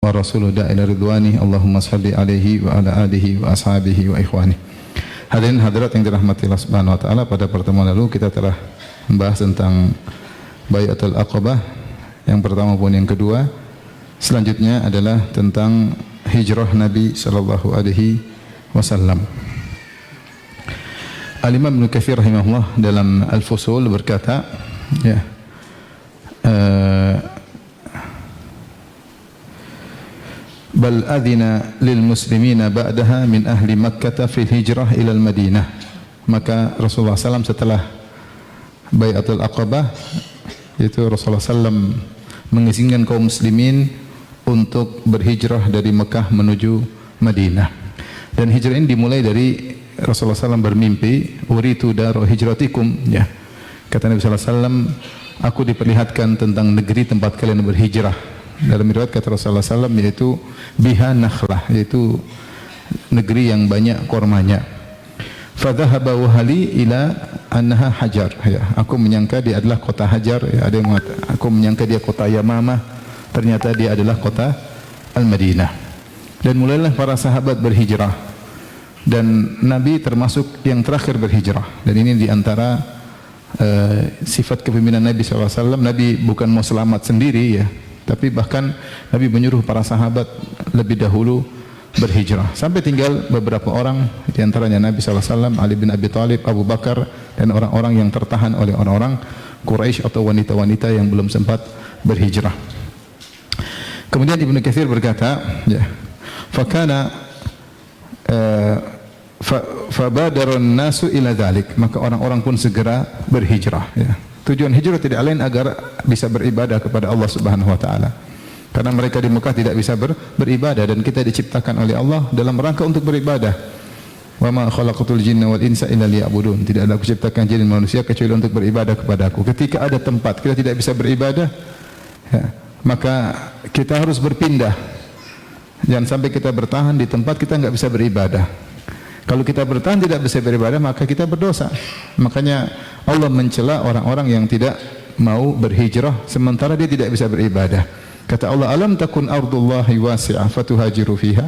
wa rasuluh da'ila ridwani Allahumma salli alaihi wa ala alihi wa ashabihi wa ikhwani. Hadirin hadirat yang dirahmati Allah Subhanahu wa taala, pada pertemuan lalu kita telah membahas tentang Bai'atul Aqabah yang pertama pun yang kedua. Selanjutnya adalah tentang hijrah Nabi sallallahu alaihi wasallam. Al-Imam Ibnu Katsir rahimahullah dalam Al-Fusul berkata, bal adhina lil muslimina ba'daha min ahli Makkah fil hijrah ila al-Madinah. Maka Rasulullah SAW setelah Bai'atul Aqabah, yaitu Rasulullah SAW mengizinkan kaum muslimin untuk berhijrah dari Mekah menuju Madinah. Dan hijrah ini dimulai dari Rasulullah SAW bermimpi, uritu daru hijratikum, ya. Kata Nabi SAW, aku diperlihatkan tentang negeri tempat kalian berhijrah. Dalam riwayat kata Rasulullah SAW, yaitu biha nakhlah, yaitu negeri yang banyak kormanya. Fadhahaba wahali ila annaha hajar, ya. Aku menyangka dia adalah kota Hajar, ya. Ada yang mengatakan, aku menyangka dia kota Yamamah, ternyata dia adalah kota Al-Madinah. Dan mulailah para sahabat berhijrah, dan Nabi termasuk yang terakhir berhijrah. Dan ini diantara sifat kepemimpinan Nabi SAW. Nabi bukan mau selamat sendiri, ya, tapi bahkan Nabi menyuruh para sahabat lebih dahulu berhijrah. Sampai tinggal beberapa orang, diantaranya Nabi SAW, Ali bin Abi Thalib, Abu Bakar, dan orang-orang yang tertahan oleh orang-orang Quraisy atau wanita-wanita yang belum sempat berhijrah. Kemudian Ibnu Katsir berkata, ya, fakana fabadarun nasu ila dzalik, maka orang-orang pun segera berhijrah, ya. Tujuan hijrah tidak lain agar bisa beribadah kepada Allah Subhanahu wa taala. Karena mereka di Mekah tidak bisa beribadah, dan kita diciptakan oleh Allah dalam rangka untuk beribadah. Wa ma khalaqatul jinna wal insa illa liya'budun. Tidak ada aku ciptakan jin dan manusia kecuali untuk beribadah kepadaku. Ketika ada tempat kita tidak bisa beribadah, ya, maka kita harus berpindah. Jangan sampai kita bertahan di tempat kita enggak bisa beribadah. Kalau kita bertahan tidak bisa beribadah, maka kita berdosa. Makanya Allah mencela orang-orang yang tidak mau berhijrah sementara dia tidak bisa beribadah. Kata Allah, alam takun ardullahi wasi'ah fatuhajiru fiha.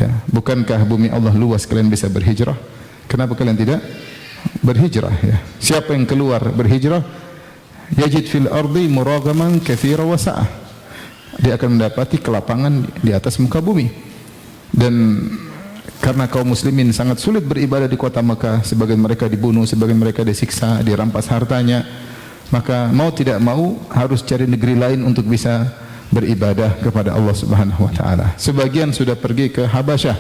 Ya, bukankah bumi Allah luas kalian bisa berhijrah? Kenapa kalian tidak berhijrah, ya? Siapa yang keluar berhijrah, yajid fil ardi muragaman katsira wa sa'ah. Dia akan mendapati kelapangan di atas muka bumi. Dan karena kaum muslimin sangat sulit beribadah di kota Mekah, sebagian mereka dibunuh, sebagian mereka disiksa, dirampas hartanya, maka mau tidak mau harus cari negeri lain untuk bisa beribadah kepada Allah Subhanahu wa taala. Sebagian sudah pergi ke Habasyah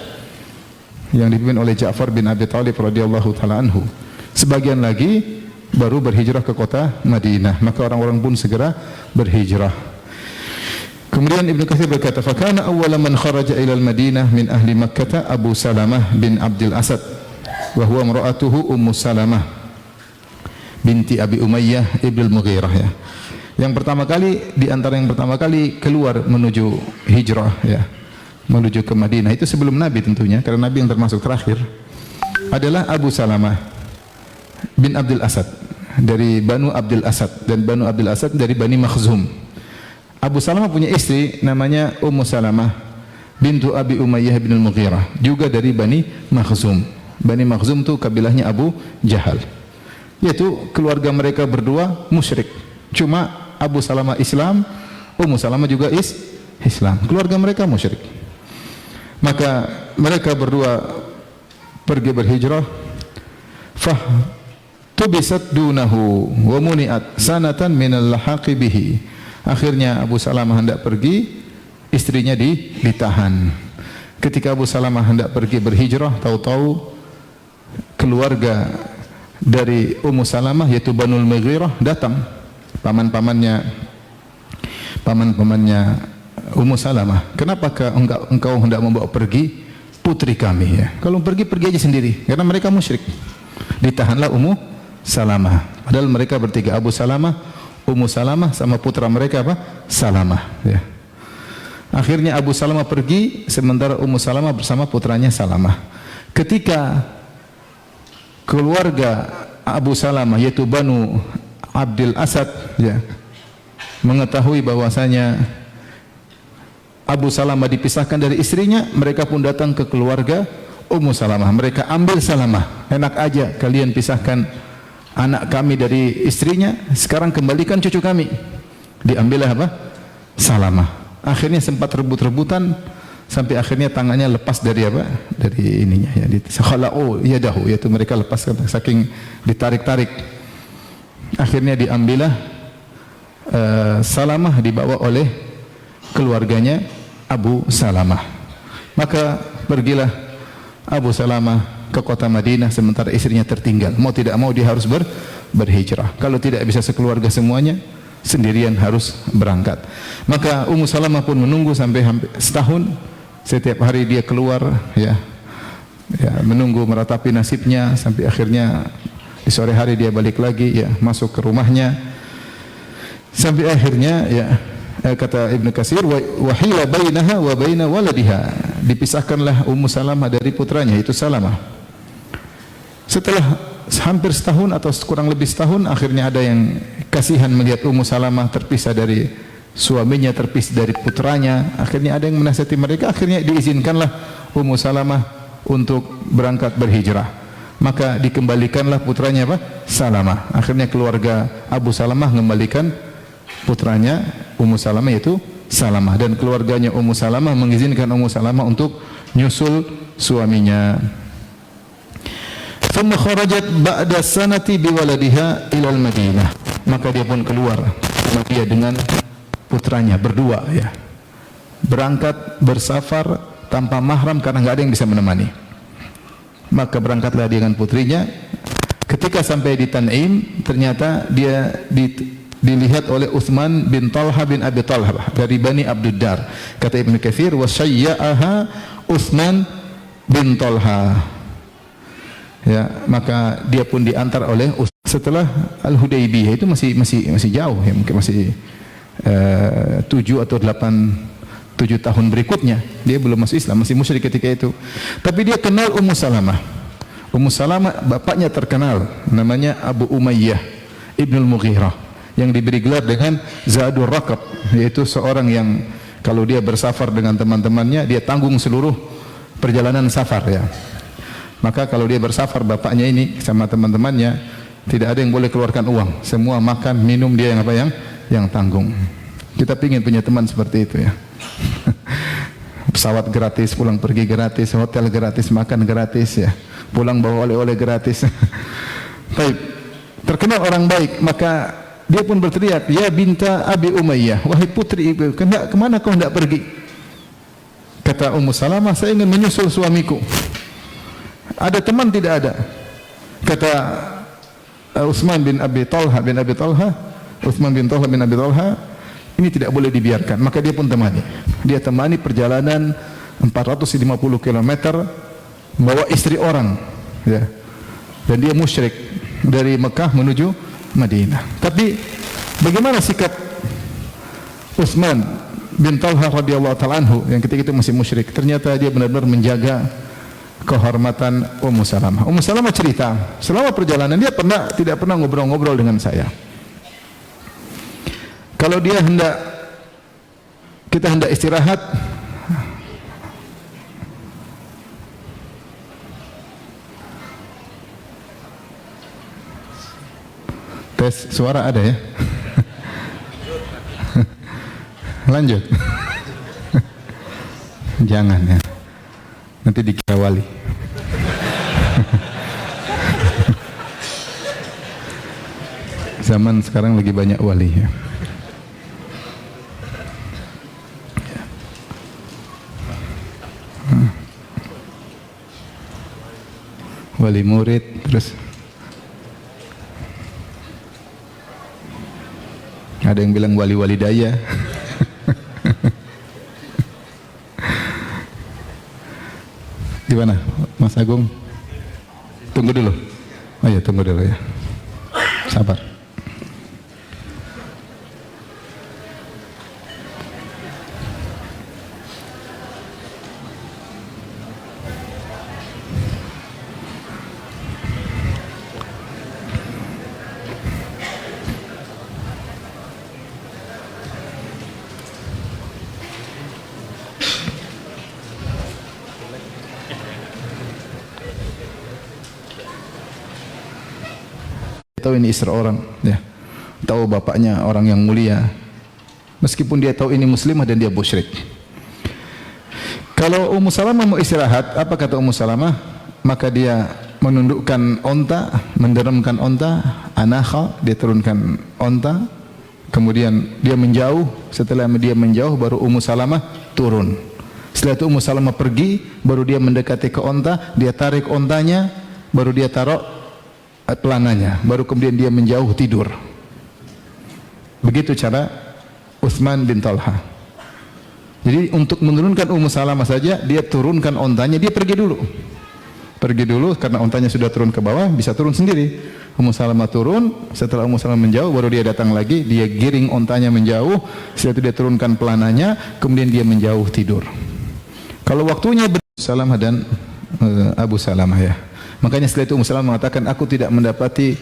yang dipimpin oleh Ja'far bin Abi Thalib radhiyallahu taala anhu. Sebagian lagi baru berhijrah ke kota Madinah, maka orang-orang pun segera berhijrah. Kemudian Ibnu Katsir berkata, fakana awwala man kharaja ila al-Madinah min ahli Makkah Abu Salamah bin Abdul Asad wa huwa imra'atuhu Ummu Salamah binti Abi Umayyah ibnul Mughirah, ya. Yang pertama kali, di antara yang pertama kali keluar menuju hijrah, ya, menuju ke Madinah, itu sebelum Nabi tentunya, karena Nabi yang termasuk terakhir, adalah Abu Salamah bin Abdul Asad dari Banu Abdul Asad, dan Banu Abdul Asad dari Bani Makhzum. Abu Salamah punya istri namanya Ummu Salamah bintu Abi Umayyah bin Al-Mughirah, juga dari Bani Makhzum. Bani Makhzum itu kabilahnya Abu Jahal. Yaitu keluarga mereka berdua musyrik. Cuma Abu Salamah Islam, Ummu Salamah juga Islam. Keluarga mereka musyrik. Maka mereka berdua pergi berhijrah. Fah tubisat dunahu wa muni'at sanatan minal lahaqi bihi. Akhirnya Abu Salamah hendak pergi, istrinya ditahan. Ketika Abu Salamah hendak pergi berhijrah, tahu-tahu keluarga dari Ummu Salamah, yaitu Banul Mughirah, datang. Paman-pamannya Ummu Salamah. Kenapakah engkau hendak membawa pergi putri kami, ya? Kalau pergi aja sendiri, karena mereka musyrik. Ditahanlah Ummu Salamah. Padahal mereka bertiga, Abu Salamah, Ummu Salamah sama putra mereka Salamah, ya. Akhirnya Abu Salamah pergi, sementara Ummu Salamah bersama putranya Salamah. Ketika keluarga Abu Salamah, yaitu Banu Abdul Asad, ya, mengetahui bahwasanya Abu Salamah dipisahkan dari istrinya, mereka pun datang ke keluarga Ummu Salamah. Mereka ambil Salamah. Enak aja kalian pisahkan anak kami dari istrinya, sekarang kembalikan cucu kami. Diambillah apa? Salamah. Akhirnya sempat rebut-rebutan sampai akhirnya tangannya lepas dari apa? Dari ininya ya, khala'u yadahu, yaitu mereka lepaskan saking ditarik-tarik. Akhirnya diambillah Salamah, dibawa oleh keluarganya Abu Salamah. Maka pergilah Abu Salamah ke kota Madinah sementara istrinya tertinggal. Mau tidak mau dia harus berhijrah. Kalau tidak bisa sekeluarga semuanya, sendirian harus berangkat. Maka Ummu Salamah pun menunggu sampai hampir setahun. Setiap hari dia keluar ya menunggu meratapi nasibnya sampai akhirnya di sore hari dia balik lagi ya, masuk ke rumahnya. Sampai akhirnya ya kata Ibnu Katsir wahila bainaha wa baina waladiha, dipisahkanlah Ummu Salamah dari putranya itu Salamah. Setelah hampir setahun atau kurang lebih setahun, akhirnya ada yang kasihan melihat Ummu Salamah terpisah dari suaminya, terpisah dari putranya. Akhirnya ada yang menasihati mereka, akhirnya diizinkanlah Ummu Salamah untuk berangkat berhijrah. Maka dikembalikanlah putranya apa? Salamah. Akhirnya keluarga Abu Salamah mengembalikan putranya Ummu Salamah, yaitu Salamah, dan keluarganya Ummu Salamah mengizinkan Ummu Salamah untuk nyusul suaminya. Thumma kharajat ba'da sanati biwaladiha ilal Madinah. Maka dia pun keluar sama dia dengan putranya berdua ya. Berangkat bersafar tanpa mahram karena enggak ada yang bisa menemani. Maka berangkatlah dia dengan putrinya. Ketika sampai di Tan'im, ternyata dia dilihat oleh Utsman bin Talha bin Abi Talha dari Bani Abduddar. Kata Ibnu Katsir wa sayya'aha Utsman bin Talha. Ya, maka dia pun diantar oleh setelah Al-Hudaybiyah. Itu masih jauh ya, mungkin masih 7 atau 7 tahun berikutnya. Dia belum masuk Islam, masih musyrik ketika itu. Tapi dia kenal Ummu Salamah. Ummu Salamah bapaknya terkenal, namanya Abu Umayyah Ibnul Mughirah, yang diberi gelar dengan Zadur Raqab, yaitu seorang yang kalau dia bersafar dengan teman-temannya, dia tanggung seluruh perjalanan safar ya. Maka kalau dia bersafar, bapaknya ini sama teman-temannya, tidak ada yang boleh keluarkan uang. Semua makan, minum dia yang tanggung. Kita ingin punya teman seperti itu ya. Pesawat gratis, pulang pergi gratis, hotel gratis, makan gratis ya. Pulang bawa oleh-oleh gratis. Baik. Terkenal orang baik, maka dia pun berteriak, "Ya binta Abi Umayyah, wahai putri ibu, kemana kau hendak pergi?" Kata Ummu Salamah, "Saya ingin menyusul suamiku." Ada teman? Tidak ada. Kata Utsman bin Abi Talha Utsman bin Talha bin Abi Talha, ini tidak boleh dibiarkan. Maka dia pun temani. Dia temani perjalanan 450 km bawa istri orang ya. Dan dia musyrik dari Mekah menuju Madinah. Tapi bagaimana sikap Utsman bin Talha radhiyallahu ta'ala anhu yang ketika itu masih musyrik? Ternyata dia benar-benar menjaga kehormatan Ummu Salamah. Ummu Salamah cerita, selama perjalanan dia tidak pernah ngobrol-ngobrol dengan saya. Kalau kita hendak istirahat, tes suara ada ya? Lanjut. Jangan ya. Nanti dikira wali. Zaman sekarang lagi banyak wali ya. Wali murid, terus ada yang bilang wali-wali daya. Gimana Mas Agung? Tunggu dulu. Oh ya, tunggu dulu ya. Sabar. tahu ini istri orang, ya. Tahu bapaknya orang yang mulia. Meskipun dia tahu ini muslimah dan dia musyrik. Kalau Ummu Salamah mau istirahat, apa kata Ummu Salamah? Maka dia menundukkan onta, menderemkan onta, anakha, dia turunkan onta, kemudian dia menjauh. Setelah dia menjauh, baru Ummu Salamah turun. Setelah itu Ummu Salamah pergi, baru dia mendekati ke onta, dia tarik ontanya, baru dia taruh pelananya, baru kemudian dia menjauh tidur. Begitu cara Utsman bin Talha. Jadi untuk menurunkan Ummu Salamah saja, dia turunkan ontanya, dia pergi dulu. Pergi dulu karena ontanya sudah turun ke bawah, bisa turun sendiri. Ummu Salamah turun, setelah Ummu Salamah menjauh, baru dia datang lagi, dia giring ontanya menjauh, setelah itu dia turunkan pelananya, kemudian dia menjauh tidur. Kalau waktunya Salamah dan Abu Salamah, ya. Makanya setelah itu Ummu Salamah mengatakan, aku tidak mendapati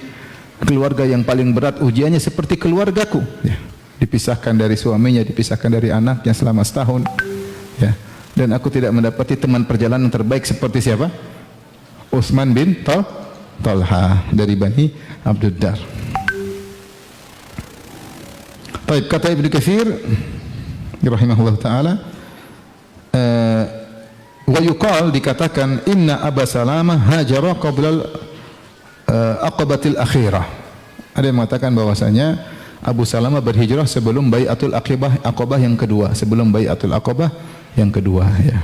keluarga yang paling berat ujiannya seperti keluargaku, ya. Dipisahkan dari suaminya, dipisahkan dari anaknya selama setahun, ya. Dan aku tidak mendapati teman perjalanan terbaik seperti siapa? Utsman bin Talha dari Bani Abdud Dar. Baik, kata Ibnu Katsir rahimahullah taala, wa yuqal, dikatakan, inna Aba Salamah hajara qabla aqabatil akhirah. Ada yang mengatakan bahwasanya Abu Salamah berhijrah sebelum Bai'atul Aqabah yang kedua, sebelum Bai'atul Aqabah yang kedua, ya.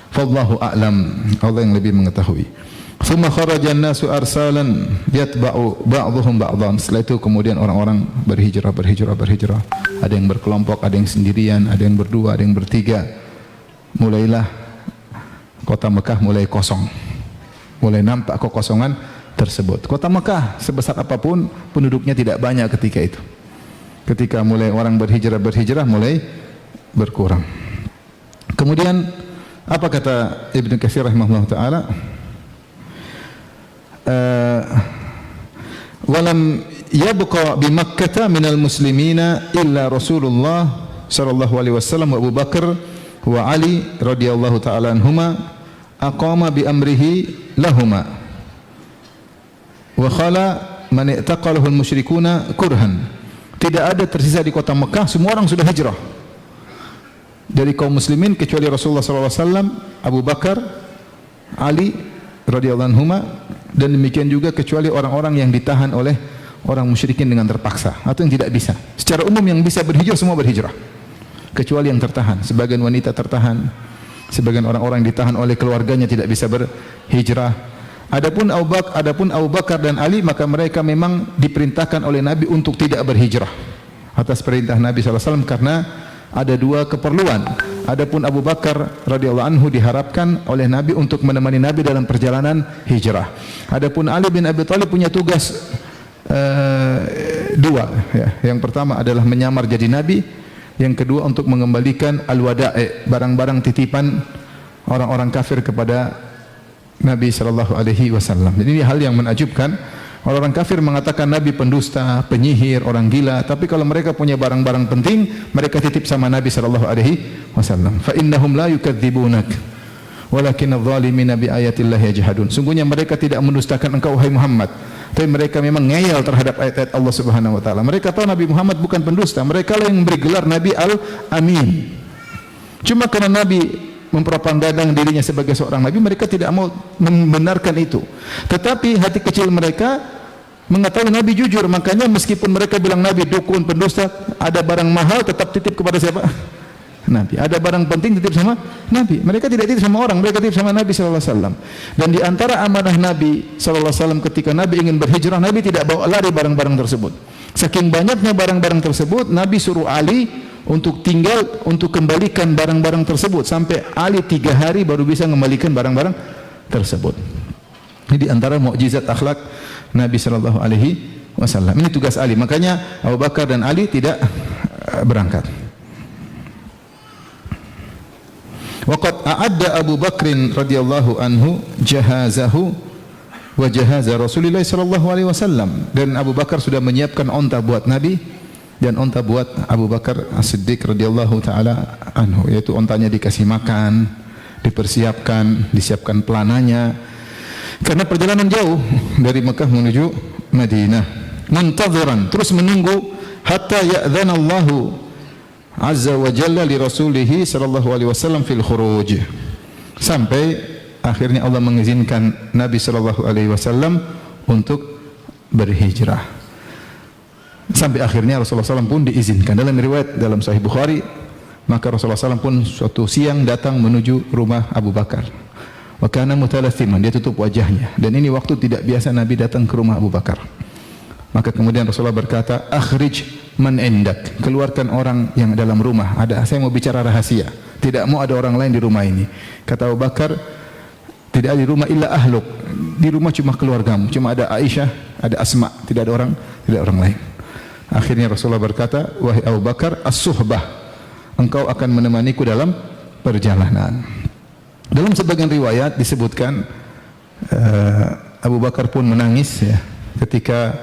Fallahu a'lam, Allah yang lebih mengetahui. Tsumma kharaja an-nasu arsalan yatba'u ba'dhum ba'dhan. Setelah itu kemudian orang-orang berhijrah. Ada yang berkelompok, ada yang sendirian, ada yang berdua, ada yang bertiga. Mulailah kota Mekah mulai kosong. Mulai nampak kekosongan tersebut. Kota Mekah sebesar apapun penduduknya tidak banyak ketika itu. Ketika mulai orang berhijrah mulai berkurang. Kemudian apa kata Ibnu Katsir rahimahullah taala? Walam yabqa bi Makkah minal muslimina illa Rasulullah sallallahu alaihi wasallam wa Abu Bakar wa Ali radhiyallahu taala anhuma aqama bi amrihi lahuma wa khala man i'taqalahu al-musyrikuna kurhan. Tidak ada tersisa di kota Mekah, semua orang sudah hijrah dari kaum muslimin kecuali Rasulullah sallallahu alaihi wasallam, Abu Bakar, Ali radhiyallahu anhuma, dan demikian juga kecuali orang-orang yang ditahan oleh orang musyrikin dengan terpaksa atau yang tidak bisa. Secara umum yang bisa berhijrah semua berhijrah, kecuali yang tertahan. Sebagian wanita tertahan, sebagian orang-orang yang ditahan oleh keluarganya tidak bisa berhijrah. Adapun Abu Bakar dan Ali, maka mereka memang diperintahkan oleh Nabi untuk tidak berhijrah atas perintah Nabi SAW karena ada dua keperluan. Adapun Abu Bakar radhiyallahu anhu diharapkan oleh Nabi untuk menemani Nabi dalam perjalanan hijrah. Adapun Ali bin Abi Thalib punya tugas dua, ya. Yang pertama adalah menyamar jadi Nabi, yang kedua untuk mengembalikan al-wada'i, barang-barang titipan orang-orang kafir kepada Nabi sallallahu alaihi wasallam. Jadi ini hal yang menakjubkan. Orang kafir mengatakan Nabi pendusta, penyihir, orang gila, tapi kalau mereka punya barang-barang penting, mereka titip sama Nabi sallallahu alaihi wasallam. Fa innahum la yukadzibunak walakin adh-dhalimina bi ayatillahi yajhadun. Sungguhnya mereka tidak mendustakan engkau wahai Muhammad, tapi mereka memang ngeyel terhadap ayat-ayat Allah Subhanahu wa taala. Mereka tahu Nabi Muhammad bukan pendusta, mereka lah yang memberi gelar Nabi Al-Amin. Cuma karena Nabi mempropagandakan dirinya sebagai seorang nabi, mereka tidak mau membenarkan itu. Tetapi hati kecil mereka mengetahui Nabi jujur, makanya meskipun mereka bilang Nabi dukun, pendusta, ada barang mahal tetap titip kepada siapa? Nabi. Ada barang penting titip sama Nabi. Mereka tidak titip sama orang, mereka titip sama Nabi sallallahu alaihi wasallam. Dan di antara amanah Nabi sallallahu alaihi wasallam ketika Nabi ingin berhijrah, Nabi tidak bawa lari barang-barang tersebut. Saking banyaknya barang-barang tersebut, Nabi suruh Ali untuk tinggal, untuk kembalikan barang-barang tersebut, sampai Ali 3 hari baru bisa mengembalikan barang-barang tersebut. Ini di antara mukjizat akhlak Nabi sallallahu alaihi wasallam. Ini tugas Ali. Makanya Abu Bakar dan Ali tidak berangkat. Waqad a'adda Abu Bakrin radhiyallahu anhu jahazahu wa jahaza Rasulullah sallallahu alaihi wasallam. Dan Abu Bakar sudah menyiapkan onta buat Nabi dan onta buat Abu Bakar As-Siddiq radhiyallahu taala anhu, yaitu ontanya dikasih makan, dipersiapkan, disiapkan pelananya. Karena perjalanan jauh dari Mekah menuju Madinah. Muntadhiran, terus menunggu hatta ya'dzana Allahu azza wa jalla li rasulih sallallahu alaihi wasallam fil khuruj. Sampai akhirnya Allah mengizinkan Nabi sallallahu alaihi wasallam untuk berhijrah. Sampai akhirnya Rasulullah SAW pun diizinkan. Dalam riwayat dalam Sahih Bukhari, maka Rasulullah SAW pun suatu siang datang menuju rumah Abu Bakar. Wa kana mutalathiman, dia tutup wajahnya. Dan ini waktu tidak biasa Nabi datang ke rumah Abu Bakar. Maka kemudian Rasulullah berkata, akhrij man indak, keluarkan orang yang dalam rumah. Saya mau bicara rahasia. Tidak mau ada orang lain di rumah ini. Kata Abu Bakar, tidak ada di rumah illa ahluk. Di rumah cuma keluargamu, cuma ada Aisyah, ada Asma, tidak ada orang lain. Akhirnya Rasulullah berkata, wahai Abu Bakar, as-suhbah, engkau akan menemaniku dalam perjalanan. Dalam sebagian riwayat disebutkan Abu Bakar pun menangis ya, ketika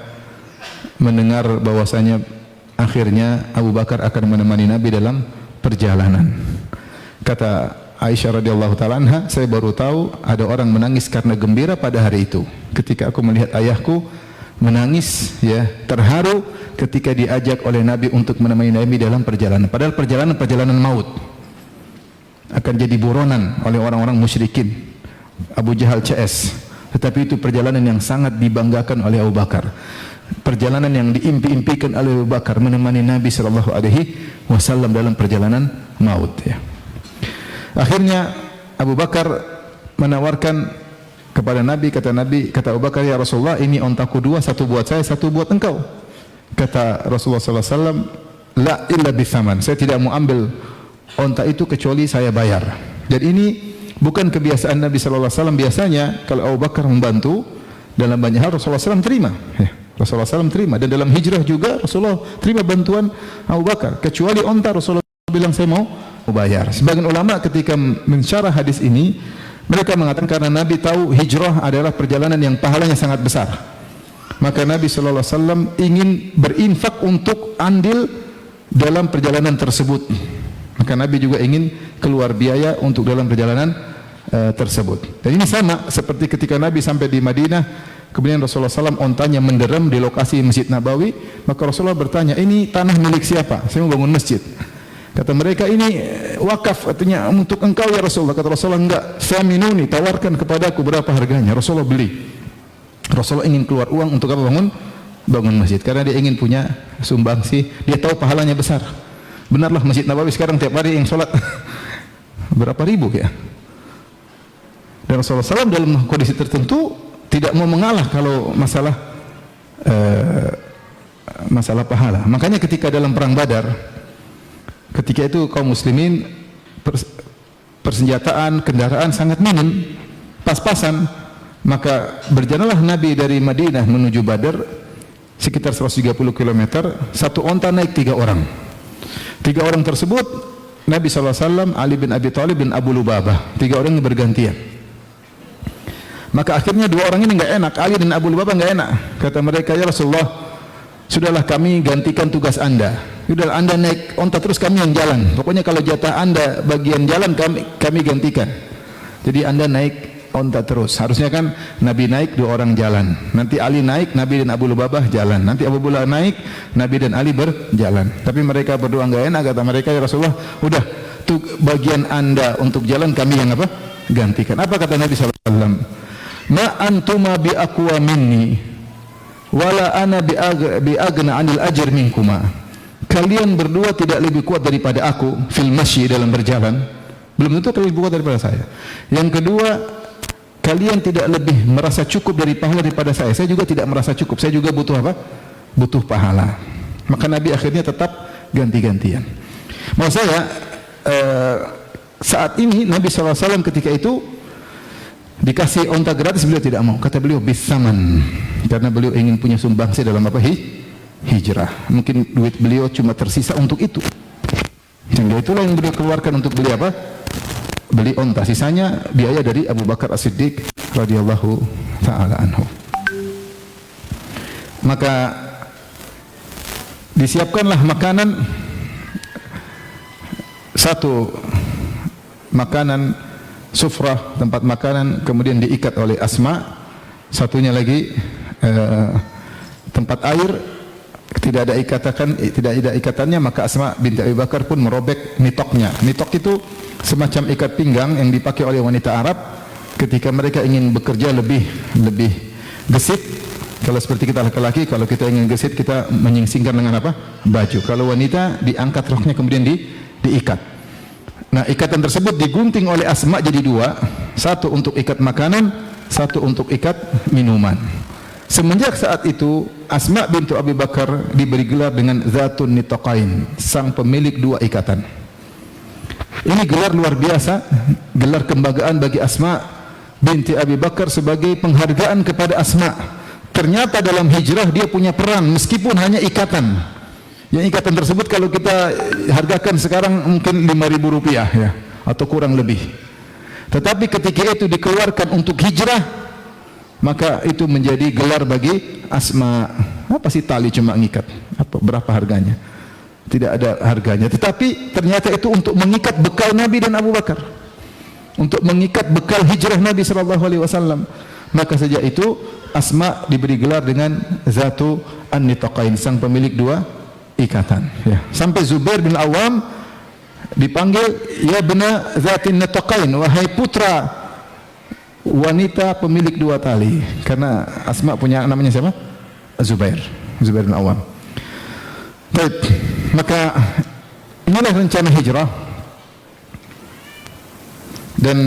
mendengar bahwasanya akhirnya Abu Bakar akan menemani Nabi dalam perjalanan. Kata Aisyah radhiyallahu taala anha, saya baru tahu ada orang menangis karena gembira pada hari itu. Ketika aku melihat ayahku menangis ya, terharu ketika diajak oleh Nabi untuk menemani Nabi dalam perjalanan. Padahal perjalanan maut akan jadi buronan oleh orang-orang musyrikin, Abu Jahal CS. Tetapi itu perjalanan yang sangat dibanggakan oleh Abu Bakar. Perjalanan yang diimpi-impikan oleh Abu Bakar menemani Nabi sallallahu alaihi wasallam dalam perjalanan maut ya. Akhirnya Abu Bakar menawarkan kepada Nabi, kata Abu Bakar, ya Rasulullah, ini ontaku dua, satu buat saya, satu buat engkau. Kata Rasulullah sallallahu alaihi wasallam, la illa bithaman, saya tidak mau ambil onta itu kecuali saya bayar. Dan ini bukan kebiasaan Nabi sallallahu alaihi wasallam. Biasanya kalau Abu Bakar membantu dalam banyak hal, Rasulullah SAW terima ya. Rasulullah SAW terima, dan dalam hijrah juga Rasulullah terima bantuan Abu Bakar, kecuali onta Rasulullah bilang saya mau bayar. Sebagian ulama ketika mensyarah hadis ini, mereka mengatakan karena Nabi tahu hijrah adalah perjalanan yang pahalanya sangat besar, maka Nabi SAW ingin berinfak untuk andil dalam perjalanan tersebut. Maka Nabi juga ingin keluar biaya untuk dalam perjalanan tersebut. Dan ini sama seperti ketika Nabi sampai di Madinah, kemudian Rasulullah SAW ontanya menderem di lokasi Masjid Nabawi, maka Rasulullah bertanya, ini tanah milik siapa? Saya mau bangun masjid. Kata mereka, ini wakaf, artinya untuk engkau ya Rasulullah. Kata Rasulullah, enggak, saminuni, tawarkan kepadaku berapa harganya. Rasulullah beli. Rasulullah ingin keluar uang untuk apa? Bangun masjid, karena dia ingin punya sumbangsi. Dia tahu pahalanya besar. Benarlah Masjid Nabawi sekarang tiap hari yang sholat berapa ribu ya. Dan Rasulullah SAW dalam kondisi tertentu tidak mau mengalah kalau masalah pahala. Makanya ketika dalam perang Badar, ketika itu kaum muslimin persenjataan, kendaraan sangat minim, pas-pasan, maka berjalanlah Nabi dari Madinah menuju Badar sekitar 130 km, satu onta naik 3 orang. 3 orang tersebut Nabi SAW, Ali bin Abi Thalib bin Abu Lubabah, 3 orang yang bergantian. Maka akhirnya 2 orang ini enggak enak, Ali dan Abu Lubabah enggak enak. Kata mereka, ya Rasulullah, sudahlah kami gantikan tugas anda. Sudah anda naik onta terus, kami yang jalan. Pokoknya kalau jatah anda bagian jalan, kami gantikan. Jadi anda naik onta terus. Harusnya kan Nabi naik, 2 orang jalan. Nanti Ali naik, Nabi dan Abu Lubabah jalan. Nanti Abu Lubabah naik, Nabi dan Ali berjalan. Tapi mereka berdua enggak enak. Kata mereka, ya Rasulullah, udah tuh bagian anda untuk jalan, kami yang apa? Gantikan. Apa kata Nabi SAW? Ma antuma bi aqwa minni wala ana bi agna 'anil ajr minkuma. Kalian berdua tidak lebih kuat daripada aku fil masyi, dalam berjalan. Belum tentu lebih kuat daripada saya. Yang kedua, kalian tidak lebih merasa cukup dari pahala daripada saya. Saya juga tidak merasa cukup. Saya juga butuh apa? Butuh pahala. Maka Nabi akhirnya tetap ganti-gantian. Maksud saya saat ini Nabi SAW ketika itu dikasih onta gratis, beliau tidak mau. Kata beliau bisaman, karena beliau ingin punya sumbangsi dalam apa? Hijrah. Mungkin duit beliau cuma tersisa untuk itu, sehingga itulah yang beliau keluarkan untuk beli apa? Beli onta. Sisanya biaya dari Abu Bakar As-Siddiq radhiyallahu taala anhu. Maka disiapkanlah makanan, satu makanan sufrah, tempat makanan, kemudian diikat oleh Asma Satunya lagi tempat air tidak ada ikatannya, maka Asma binti Abi Bakar pun merobek nitoknya. Nitok itu semacam ikat pinggang yang dipakai oleh wanita Arab ketika mereka ingin bekerja lebih gesit. Kalau seperti kita laki-laki, kalau kita ingin gesit, kita menyingsingkan dengan apa? Baju. Kalau wanita diangkat roknya kemudian diikat. Nah, ikatan tersebut digunting oleh Asma jadi dua, satu untuk ikat makanan, satu untuk ikat minuman. Semenjak saat itu Asma bintu Abi Bakar diberi gelar dengan Zatun Nitaqain, sang pemilik dua ikatan. Ini gelar luar biasa, gelar kebanggaan bagi Asma binti Abi Bakar sebagai penghargaan kepada Asma. Ternyata dalam hijrah dia punya peran meskipun hanya ikatan. Yang ikatan tersebut kalau kita hargakan sekarang mungkin Rp5.000 ya, atau kurang lebih. Tetapi ketika itu dikeluarkan untuk hijrah, maka itu menjadi gelar bagi Asma. Apa sih tali cuma ngikat? Berapa harganya? Tidak ada harganya. Tetapi ternyata itu untuk mengikat bekal Nabi dan Abu Bakar, untuk mengikat bekal hijrah Nabi SAW. Maka sejak itu Asma diberi gelar dengan Zatu An-Nitaqain, sang pemilik dua ikatan. Ya. Sampai Zubair bin Awam dipanggil ya bena Zatin Nitaqain, wahai putra wanita pemilik dua tali, karena Asma punya namanya siapa? Zubair bin Awam. Baik, maka inilah rencana hijrah, dan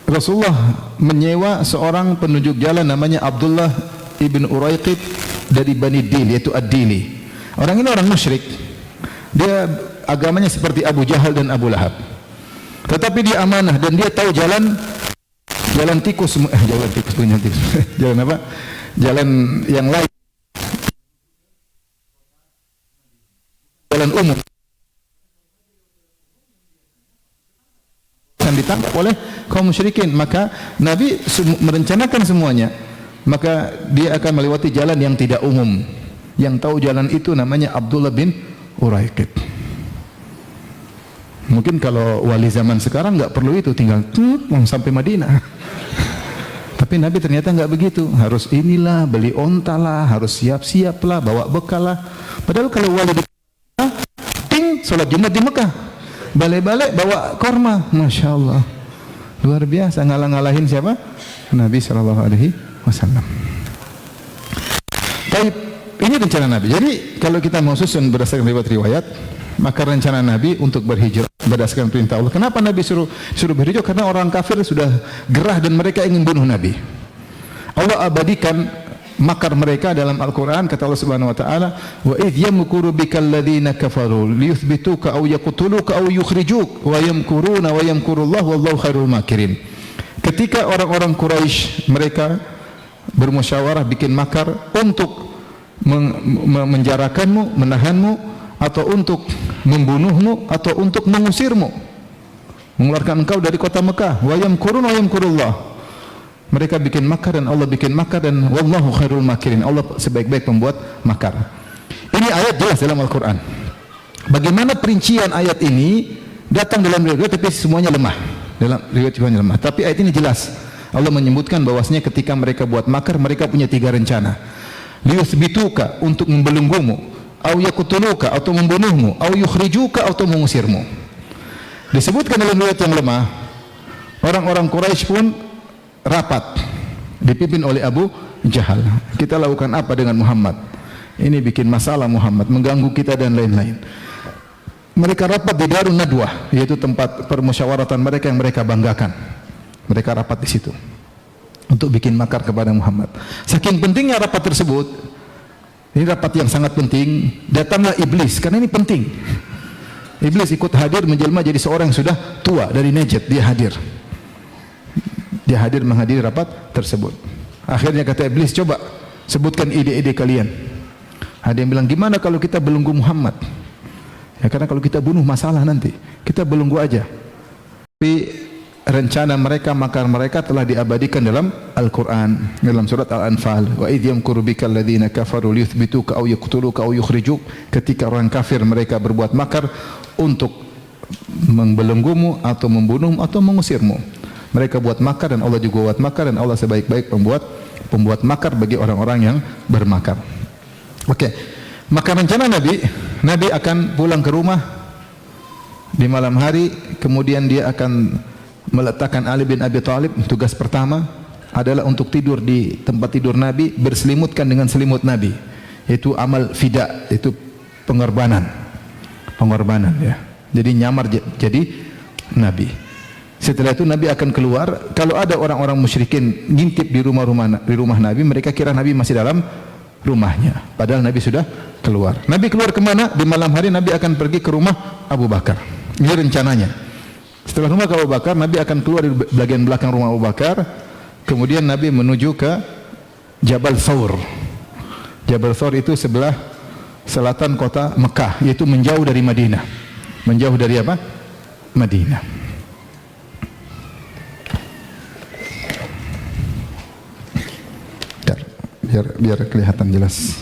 Rasulullah menyewa seorang penunjuk jalan namanya Abdullah ibn Uraiqid dari Bani Dil, yaitu Ad-Dili. Orang ini orang musyrik, dia agamanya seperti Abu Jahal dan Abu Lahab, tetapi dia amanah dan dia tahu jalan tikus, jalan apa? Jalan yang lain, jalan umum. Ditangkap oleh kaum musyrikin, maka Nabi merencanakan semuanya. Maka dia akan melewati jalan yang tidak umum. Yang tahu jalan itu namanya Abdullah bin Uraiqid. Mungkin kalau wali zaman sekarang nggak perlu itu, tinggal sampai Madinah. Tapi Nabi ternyata nggak begitu. Harus inilah, beli onta lah, harus siap-siap lah, bawa bekal lah. Padahal kalau wali sholat Jumat di Mekah, balik-balik bawa korma, masya Allah, luar biasa, ngalah-ngalahin siapa? Nabi SAW. Baik, ini rencana Nabi. Jadi kalau kita mau susun berdasarkan riwayat, maka rencana Nabi untuk berhijrah berdasarkan perintah Allah. Kenapa Nabi suruh berhijrah? Karena orang kafir sudah gerah dan mereka ingin bunuh Nabi. Allah abadikan makar mereka dalam Al-Quran. Kata Allah Subhanahu Wa Taala, wa idh yamkuru bikal ladzina kafaru liyuthbituka aw yaqtuluka aw yukhrijuk wa yamkuruna wa yamkurullahu wallahu khairul makirin. Ketika orang-orang Quraisy mereka bermusyawarah bikin makar untuk menjarakanmu, menahanmu, atau untuk membunuhmu, atau untuk mengusirmu, mengeluarkan engkau dari kota Mekah. Wa yamkuruna wa yamkurullah. Mereka bikin makar dan Allah bikin makar, dan wallahu khairul makirin. Allah sebaik-baik pembuat makar. Ini ayat jelas dalam Al-Quran. Bagaimana perincian ayat ini datang dalam riwayat, tapi semuanya lemah. Dalam riwayat semuanya lemah. Tapi ayat ini jelas. Allah menyebutkan bahwasanya ketika mereka buat makar, mereka punya 3 rencana. Liyuthbituka, untuk membelenggumu, au yaqtuluka, atau membunuhmu, au yukhrijuka, atau mengusirmu. Disebutkan dalam riwayat yang lemah, orang-orang Quraisy pun rapat dipimpin oleh Abu Jahal. Kita lakukan apa dengan Muhammad? Ini bikin masalah Muhammad, mengganggu kita dan lain-lain. Mereka rapat di Darun Nadwah, yaitu tempat permusyawaratan mereka yang mereka banggakan. Mereka rapat di situ untuk bikin makar kepada Muhammad. Saking pentingnya rapat tersebut, ini rapat yang sangat penting, datanglah iblis, karena ini penting. Iblis ikut hadir, menjelma jadi seorang yang sudah tua dari Najd, dia hadir. Dia hadir menghadiri rapat tersebut. Akhirnya kata iblis, coba sebutkan ide-ide kalian. Ada yang bilang, gimana kalau kita belenggu Muhammad? Ya, karena kalau kita bunuh masalah nanti, kita belenggu aja. Tapi rencana mereka, makar mereka telah diabadikan dalam Al-Quran, dalam surat Al-Anfal. Wa idh yamkuru bikal ladzina kafaru liyuthbituka aw yaqtuluka aw yukhrijuk. Ketika orang kafir mereka berbuat makar untuk membelenggumu, atau membunuhmu, atau mengusirmu. Mereka buat makar dan Allah juga buat makar, dan Allah sebaik-baik pembuat pembuat makar bagi orang-orang yang bermakar. Oke. Maka rencana Nabi akan pulang ke rumah di malam hari, kemudian dia akan meletakkan Ali bin Abi Thalib. Tugas pertama adalah untuk tidur di tempat tidur Nabi, berselimutkan dengan selimut Nabi. Itu amal fida, itu pengorbanan ya. Jadi nyamar jadi Nabi. Setelah itu Nabi akan keluar. Kalau ada orang-orang musyrikin ngintip di rumah Nabi, mereka kira Nabi masih dalam rumahnya, padahal Nabi sudah keluar. Nabi keluar kemana? Di malam hari Nabi akan pergi ke rumah Abu Bakar. Ini rencananya. Setelah rumah Abu Bakar, Nabi akan keluar di bagian belakang rumah Abu Bakar. Kemudian Nabi menuju ke Jabal Thawr. Jabal Thawr itu sebelah selatan kota Mekah, yaitu menjauh dari Madinah. Menjauh dari apa? Madinah. Biar kelihatan jelas.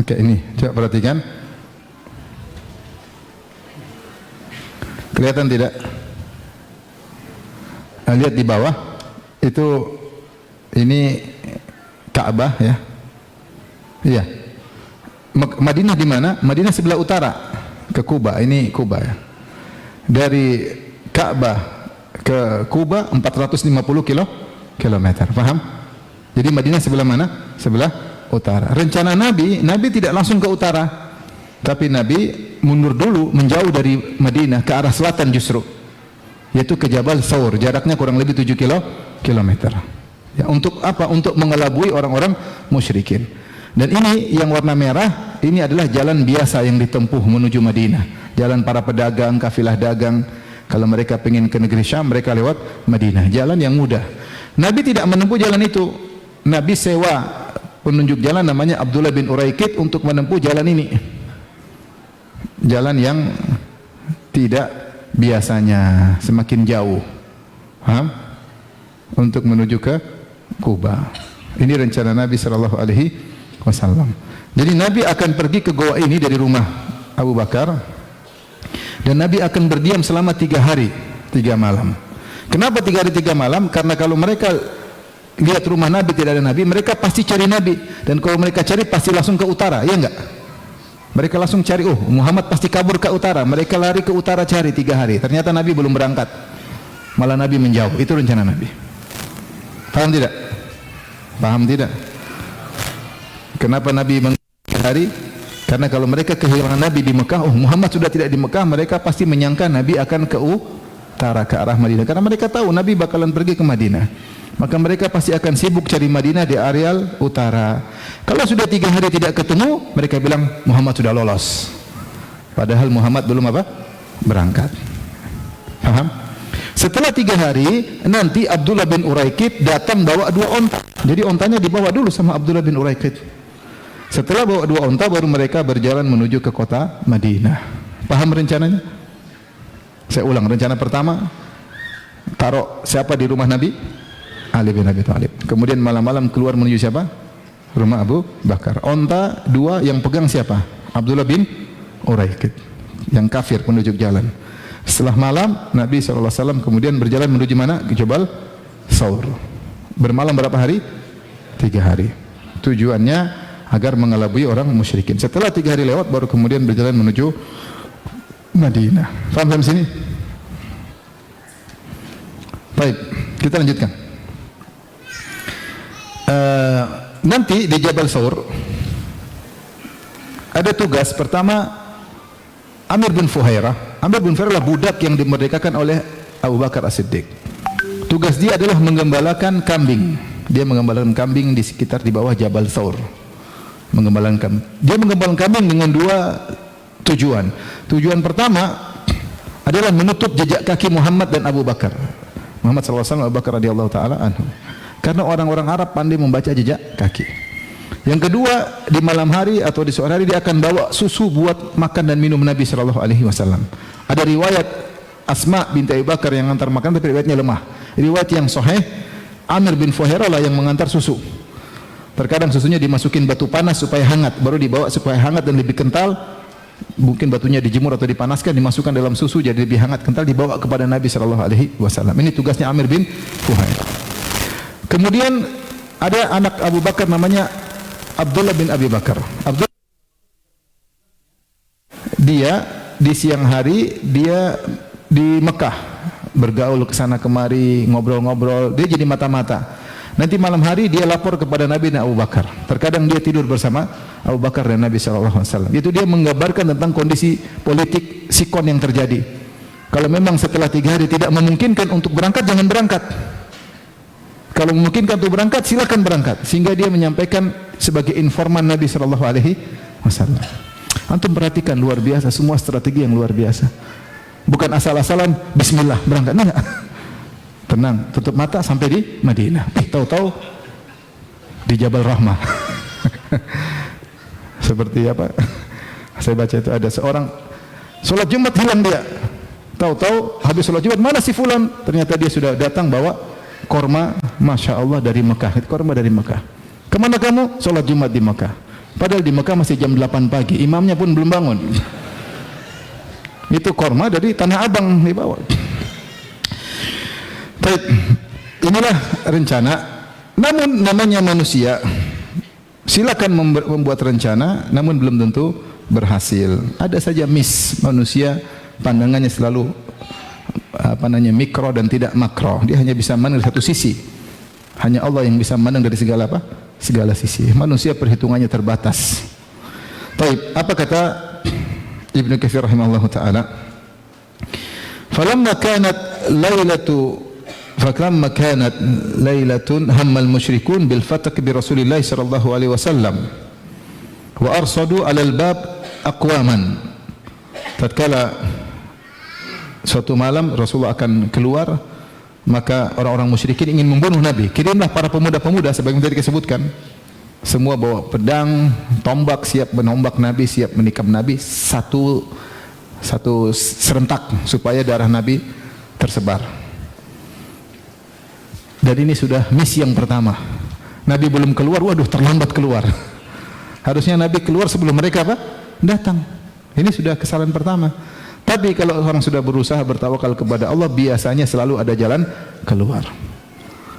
Oke, ini coba perhatikan. Kelihatan tidak? Lihat di bawah itu, ini Ka'bah ya. Iya. Madinah di mana? Madinah sebelah utara ke Kuba. Ini Kuba ya. Dari Ka'bah ke Kuba 450 kilometer. Paham? Jadi Madinah sebelah mana? Sebelah utara. Rencana Nabi tidak langsung ke utara, tapi Nabi mundur dulu, menjauh dari Madinah ke arah selatan justru, yaitu ke Jabal Thawr. Jaraknya kurang lebih 7 kilometer. Ya, untuk apa? Untuk mengelabui orang-orang musyrikin. Dan ini yang warna merah, ini adalah jalan biasa yang ditempuh menuju Madinah. Jalan para pedagang, kafilah dagang. Kalau mereka ingin ke negeri Syam, mereka lewat Madinah. Jalan yang mudah. Nabi tidak menempuh jalan itu. Nabi sewa penunjuk jalan namanya Abdullah bin Uraikid untuk menempuh jalan ini. Jalan yang tidak biasanya, semakin jauh. Paham? Untuk menuju ke Kuba. Ini rencana Nabi sallallahu alaihi wasallam. Jadi Nabi akan pergi ke goa ini dari rumah Abu Bakar, dan Nabi akan berdiam selama 3 hari 3 malam. Kenapa 3 hari 3 malam? Karena kalau mereka lihat rumah Nabi tidak ada Nabi, mereka pasti cari Nabi, dan kalau mereka cari pasti langsung ke utara, ya enggak? Mereka langsung cari, oh Muhammad pasti kabur ke utara. Mereka lari ke utara cari 3 hari. Ternyata Nabi belum berangkat, malah Nabi menjauh. Itu rencana Nabi. Paham tidak? Paham tidak? Kenapa Nabi menghilang hari? Karena kalau mereka kehilangan Nabi di Mekah, oh Muhammad sudah tidak di Mekah, mereka pasti menyangka Nabi akan ke utara, ke arah Madinah. Karena mereka tahu Nabi bakalan pergi ke Madinah. Maka mereka pasti akan sibuk cari Madinah di areal utara. Kalau sudah 3 hari tidak ketemu, mereka bilang Muhammad sudah lolos. Padahal Muhammad belum apa? Berangkat. Paham? Setelah 3 hari, nanti Abdullah bin Uraikid datang bawa 2 onta. Jadi ontanya dibawa dulu sama Abdullah bin Uraikid. Setelah bawa 2 onta, baru mereka berjalan menuju ke kota Madinah. Paham rencananya? Saya ulang, rencana pertama, taruh siapa di rumah Nabi? Ali bin Abi Thalib. Kemudian malam-malam keluar menuju siapa? Rumah Abu Bakar. Onta 2 yang pegang siapa? Abdullah bin Uraikid, yang kafir penunjuk jalan. Setelah malam, Nabi SAW kemudian berjalan menuju mana? Ke Jabal Thawr. Bermalam berapa hari? 3 hari. Tujuannya agar mengelabui orang musyrikin. Setelah 3 hari lewat, baru kemudian berjalan menuju Madinah. Faham sampai sini? Baik, kita lanjutkan. Nanti di Jabal Thawr ada tugas pertama Amir bin Fuhairah. Amir bin Fuhairah adalah budak yang dimerdekakan oleh Abu Bakar As-Siddiq. Tugas dia adalah menggembalakan kambing. Dia menggembalakan kambing di sekitar di bawah Jabal Thawr. Dia menggembalakan kambing dengan 2 tujuan. Tujuan pertama adalah menutup jejak kaki Muhammad dan Abu Bakar. Muhammad SAW, Abu Bakar radhiyallahu taala anhu. Karena orang-orang Arab pandai membaca jejak kaki. Yang kedua, di malam hari atau di sore hari dia akan bawa susu buat makan dan minum Nabi sallallahu alaihi wasallam. Ada riwayat Asma binti Abu Bakar yang antar makan, tapi riwayatnya lemah. Riwayat yang sahih, Amir bin Fuhairah lah yang mengantar susu. Terkadang susunya dimasukin batu panas supaya hangat, baru dibawa supaya hangat dan lebih kental. Mungkin batunya dijemur atau dipanaskan, dimasukkan dalam susu jadi lebih hangat kental, dibawa kepada Nabi sallallahu alaihi wasallam. Ini tugasnya Amir bin Fuhairah. Kemudian ada anak Abu Bakar namanya Abdullah bin Abi Bakar. Dia di siang hari dia di Mekah bergaul ke sana kemari, ngobrol-ngobrol, dia jadi mata-mata. Nanti malam hari dia lapor kepada Nabi dan Abu Bakar. Terkadang dia tidur bersama Abu Bakar dan Nabi sallallahu alaihi wasallam. Itu dia menggambarkan tentang kondisi politik sikon yang terjadi. Kalau memang setelah 3 hari tidak memungkinkan untuk berangkat, jangan berangkat. Kalau memungkinkan untuk berangkat, silakan berangkat. Sehingga dia menyampaikan sebagai informan Nabi sallallahu alaihi wasallam. Antum perhatikan, luar biasa, semua strategi yang luar biasa. Bukan asal-asalan bismillah berangkat, enggak. Tenang, tutup mata sampai di Madinah. Tahu-tahu di Jabal Rahmah. Seperti apa? Saya baca itu ada seorang sholat Jumat hilang dia. Tahu-tahu habis sholat Jumat, mana si fulan? Ternyata dia sudah datang bawa korma, masya Allah, dari Mekah. Korma dari Mekah. Kemana kamu? Sholat Jumat di Mekah. Padahal di Mekah masih jam 8 pagi. Imamnya pun belum bangun. Itu korma dari Tanah Abang dibawa. Baik, inilah rencana. Namun namanya manusia, silakan membuat rencana, namun belum tentu berhasil. Ada saja miss, manusia pandangannya selalu mikro dan tidak makro. Dia hanya bisa mandang dari satu sisi. Hanya Allah yang bisa mandang dari segala segala sisi. Manusia perhitungannya terbatas. Baik, apa kata Ibnu Katsir rahimahullahu taala? Falamma kanat lailatun hammal musyrikun bil fatak bi Rasulillah sallallahu alaihi wasallam wa arsadu 'alal bab aqwaman. Tatkala suatu malam Rasulullah akan keluar, maka orang-orang musyrikin ingin membunuh Nabi. Kirimlah para pemuda-pemuda sebagaimana tadi disebutkan. Semua bawa pedang, tombak, siap menombak Nabi, siap menikam Nabi, satu serentak supaya darah Nabi tersebar. Dan ini sudah misi yang pertama. Nabi belum keluar, waduh terlambat keluar. Harusnya Nabi keluar sebelum mereka datang. Ini sudah kesalahan pertama. Tapi kalau orang sudah berusaha bertawakal kepada Allah, biasanya selalu ada jalan keluar.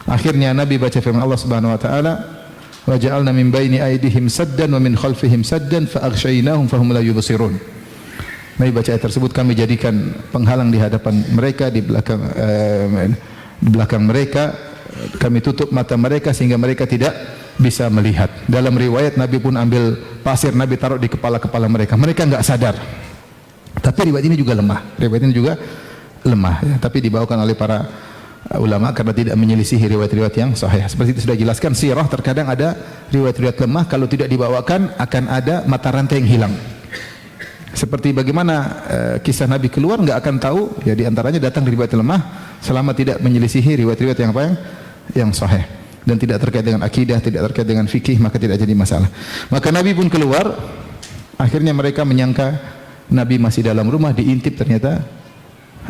Akhirnya Nabi baca firman Allah Subhanahu wa taala, "Wa ja'alna min baini aydihim saddan wa min khalfihim saddan fa aghshaynahum fahum la yubsirun." Nabi baca ayat tersebut, kami jadikan penghalang di hadapan mereka, di belakang mereka, kami tutup mata mereka sehingga mereka tidak bisa melihat. Dalam riwayat Nabi pun ambil pasir, Nabi taruh di kepala-kepala mereka. Mereka enggak sadar. Tapi riwayat ini juga lemah. Ya. Tapi dibawakan oleh para ulama karena tidak menyelisihi riwayat-riwayat yang sahih. Seperti itu sudah jelaskan, sirah terkadang ada riwayat-riwayat lemah, kalau tidak dibawakan akan ada mata rantai yang hilang. Seperti bagaimana kisah Nabi keluar, enggak akan tahu, ya di antaranya datang dari riwayat lemah selama tidak menyelisihi riwayat-riwayat yang sahih dan tidak terkait dengan akidah, tidak terkait dengan fikih, maka tidak jadi masalah. Maka Nabi pun keluar, akhirnya mereka menyangka Nabi masih dalam rumah, diintip ternyata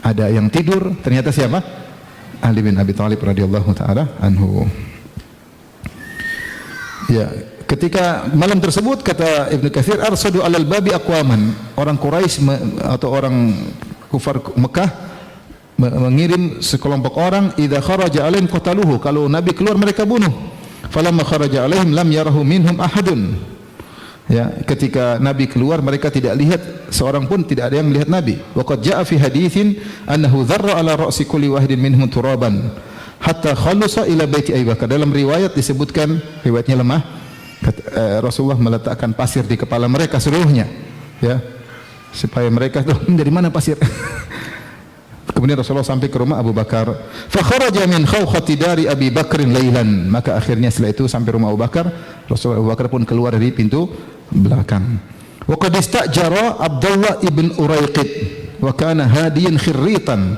ada yang tidur, ternyata siapa? Ali bin Abi Thalib radhiyallahu taala anhu. Ya, ketika malam tersebut kata Ibnu Katsir, arsadu 'alal babi aqwaman. Orang Quraisy atau orang kufar Mekah mengirim sekelompok orang, idza kharaja 'alaihim qataluhu. Kalau Nabi keluar mereka bunuh. Falamma kharaja 'alaihim lam yarahu minhum ahadun. Ya, ketika Nabi keluar mereka tidak lihat, seorang pun tidak ada yang melihat Nabi. Wa qad jaa'a fi haditsin annahu dharra 'ala ra'si kulli wahidin minhum turaban hatta khalusa ila baiti Abi Bakar. Dalam riwayat disebutkan, riwayatnya lemah, Rasulullah meletakkan pasir di kepala mereka seluruhnya, ya, supaya mereka tuh dari mana pasir. Kemudian Rasulullah sampai ke rumah Abu Bakar. Fa kharaja min khawkhati dari Abi Bakrin lailan. Maka akhirnya setelah itu sampai rumah Abu Bakar, Rasulullah Abu Bakar pun keluar dari pintu belakang. Wa qad istajara Abdullah ibn Uraiqid wa kana hadiyan khirritan.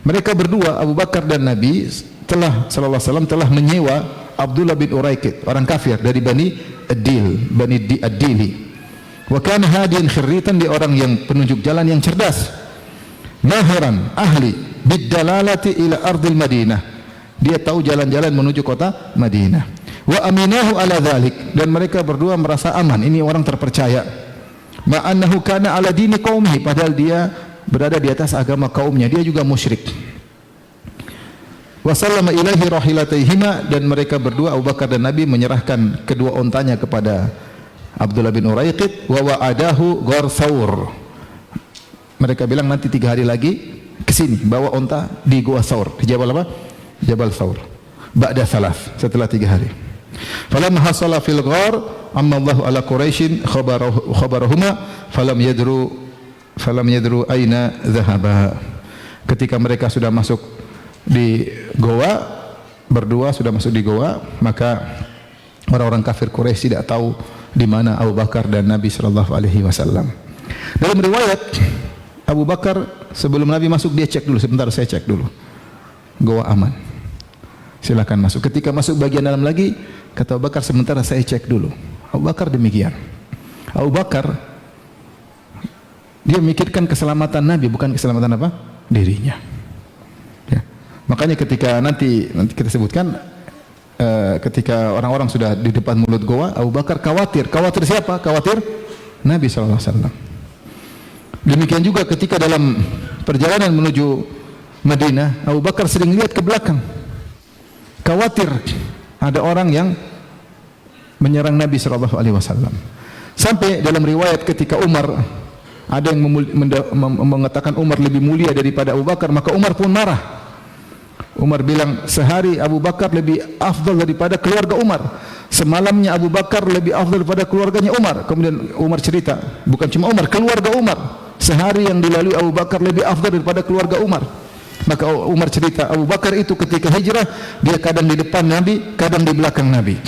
Mereka berdua, Abu Bakar dan Nabi, sallallahu alaihi wasallam telah menyewa Abdullah bin Uraiqid, orang kafir dari Bani Ad-Dili. Wa kana hadiyan khirritan, dia orang yang penunjuk jalan yang cerdas. Mahiran ahli bidalalati ila ardil Madinah. Dia tahu jalan-jalan menuju kota Madinah. Wa aminahu ala dhalik, dan mereka berdua merasa aman, ini orang terpercaya. Ma'annahu kana ala dini qaumihi, padahal dia berada di atas agama kaumnya, dia juga musyrik. Wa sallama ilaihi rahilataihima, dan mereka berdua, Abu Bakar dan Nabi, menyerahkan kedua ontanya kepada Abdullah bin Uraiqid. Wa wa'adahu ghar Thawr, mereka bilang nanti 3 hari lagi ke sini bawa onta di Gua Thawr, di Jabal apa? Jabal Thawr. Ba'da thalath, setelah 3 hari. Falamma hasala fil ghar amma Allahu ala Quraisyin khabarahuma falam yadru aina dhahaba. Ketika mereka sudah masuk di goa, berdua sudah masuk di goa, maka orang-orang kafir Quraisy tidak tahu di mana Abu Bakar dan Nabi sallallahu alaihi wasallam. Dalam riwayat, Abu Bakar sebelum Nabi masuk dia cek dulu, sebentar saya cek dulu. Goa aman, silakan masuk. Ketika masuk bagian dalam lagi, kata Abu Bakar, sementara saya cek dulu. Abu Bakar demikian. Abu Bakar dia memikirkan keselamatan Nabi, bukan keselamatan apa? Dirinya. Ya. Makanya ketika nanti kita sebutkan, ketika orang-orang sudah di depan mulut goa, Abu Bakar khawatir. Khawatir siapa? Khawatir Nabi sallallahu alaihi wasallam. Demikian juga ketika dalam perjalanan menuju Madinah, Abu Bakar sering lihat ke belakang, khawatir ada orang yang menyerang Nabi sallallahu alaihi wasallam. Sampai dalam riwayat ketika Umar, ada yang mengatakan Umar lebih mulia daripada Abu Bakar, maka Umar pun marah. Umar bilang, sehari Abu Bakar lebih afdal daripada keluarga Umar. Semalamnya Abu Bakar lebih afdal daripada keluarganya Umar. Kemudian Umar cerita, bukan cuma Umar, keluarga Umar. Sehari yang dilalui Abu Bakar lebih afdal daripada keluarga Umar. Maka Umar cerita, Abu Bakar itu ketika hijrah, dia kadang di depan Nabi, kadang di belakang Nabi.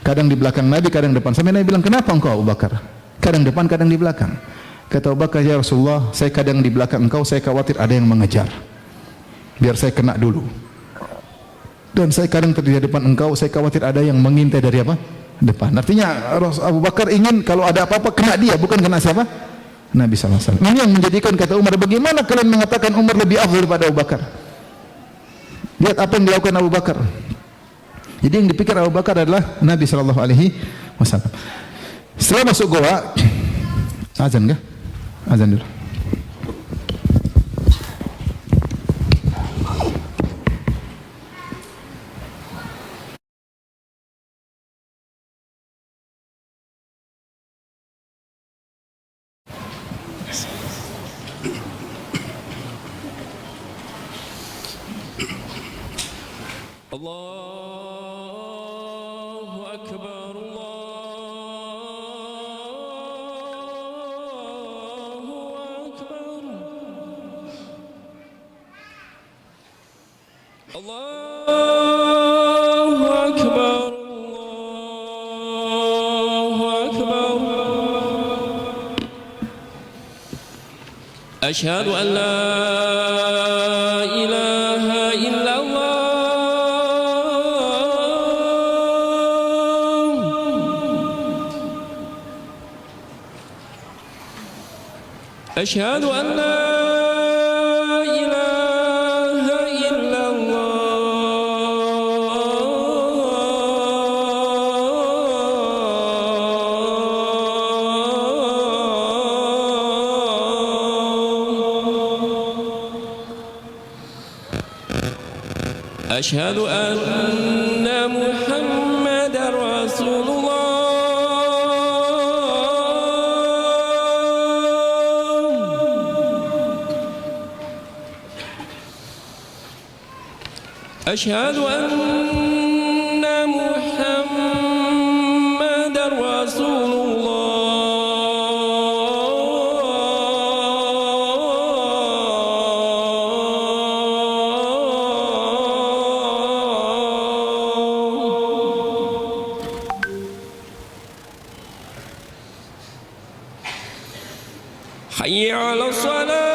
Kadang di belakang Nabi, kadang depan. Sampai Nabi bilang, kenapa engkau Abu Bakar? Kadang depan, kadang di belakang. Kata Abu Bakar, ya Rasulullah, saya kadang di belakang engkau, saya khawatir ada yang mengejar. Biar saya kena dulu. Dan saya kadang di depan engkau, saya khawatir ada yang mengintai dari apa? Depan. Artinya Abu Bakar ingin kalau ada apa-apa kena dia, bukan kena siapa? Nabi SAW. Ini yang menjadikan, kata Umar, bagaimana kalian mengatakan Umar lebih afdal daripada Abu Bakar? Lihat apa yang dilakukan Abu Bakar. Jadi yang dipikir Abu Bakar adalah Nabi SAW. Setelah masuk goa, azan kah? Azan dulu. Allahu Akbar, Allahu Akbar, Allahu Akbar, Allahu Akbar. Asyhadu an la ilaha illallah. أشهد أن لا إله إلا الله أشهد أن محمد رسول الله أشهد أن محمد رسول الله حي على الصلاة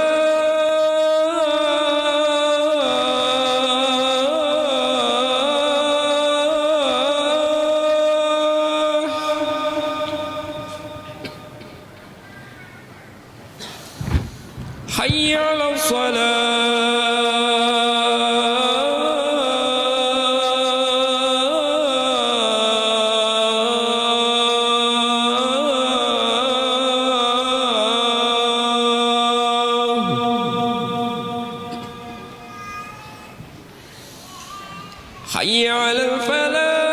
حي على الصلاة حي على الفلاح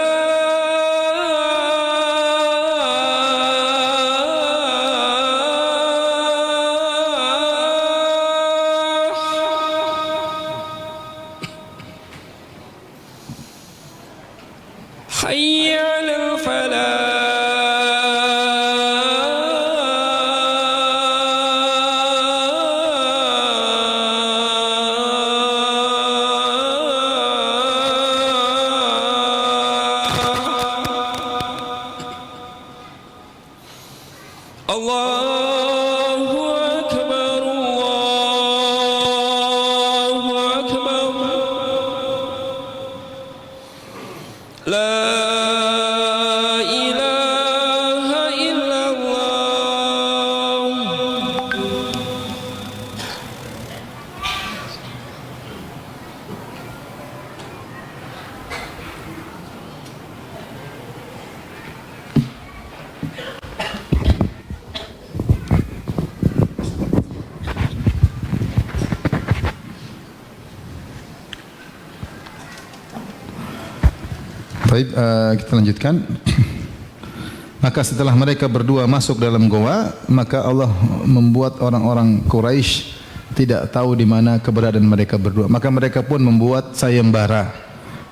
حي على الفلاح الله أكبر الله أكبر لا إله إلا الله Baik, kita lanjutkan. Maka setelah mereka berdua masuk dalam goa, maka Allah membuat orang-orang Quraisy tidak tahu di mana keberadaan mereka berdua. Maka mereka pun membuat sayembara.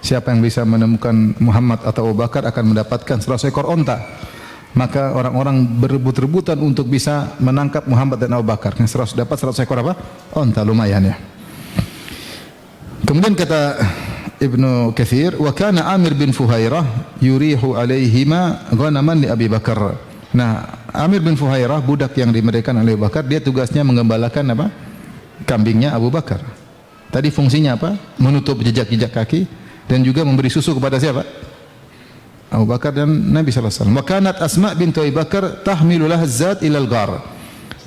Siapa yang bisa menemukan Muhammad atau Abu Bakar akan mendapatkan 100 ekor onta. Maka orang-orang berebut-rebutan untuk bisa menangkap Muhammad dan Abu Bakar. Yang 100 dapat 100 ekor apa? Onta, lumayan ya. Kemudian kata Ibnu Katsir, wa kana Amir bin Fuhairah yurihu alaihima ghanaman li Abi Bakar. Nah, Amir bin Fuhairah budak yang dimerdekakan oleh Abu Bakar, dia tugasnya menggembalakan apa? Kambingnya Abu Bakar. Tadi fungsinya apa? Menutup jejak-jejak kaki dan juga memberi susu kepada siapa? Abu Bakar dan Nabi sallallahu alaihi wasallam. Wa kanat Asma bint Abi Bakar tahmilu lahzat ila al-ghar.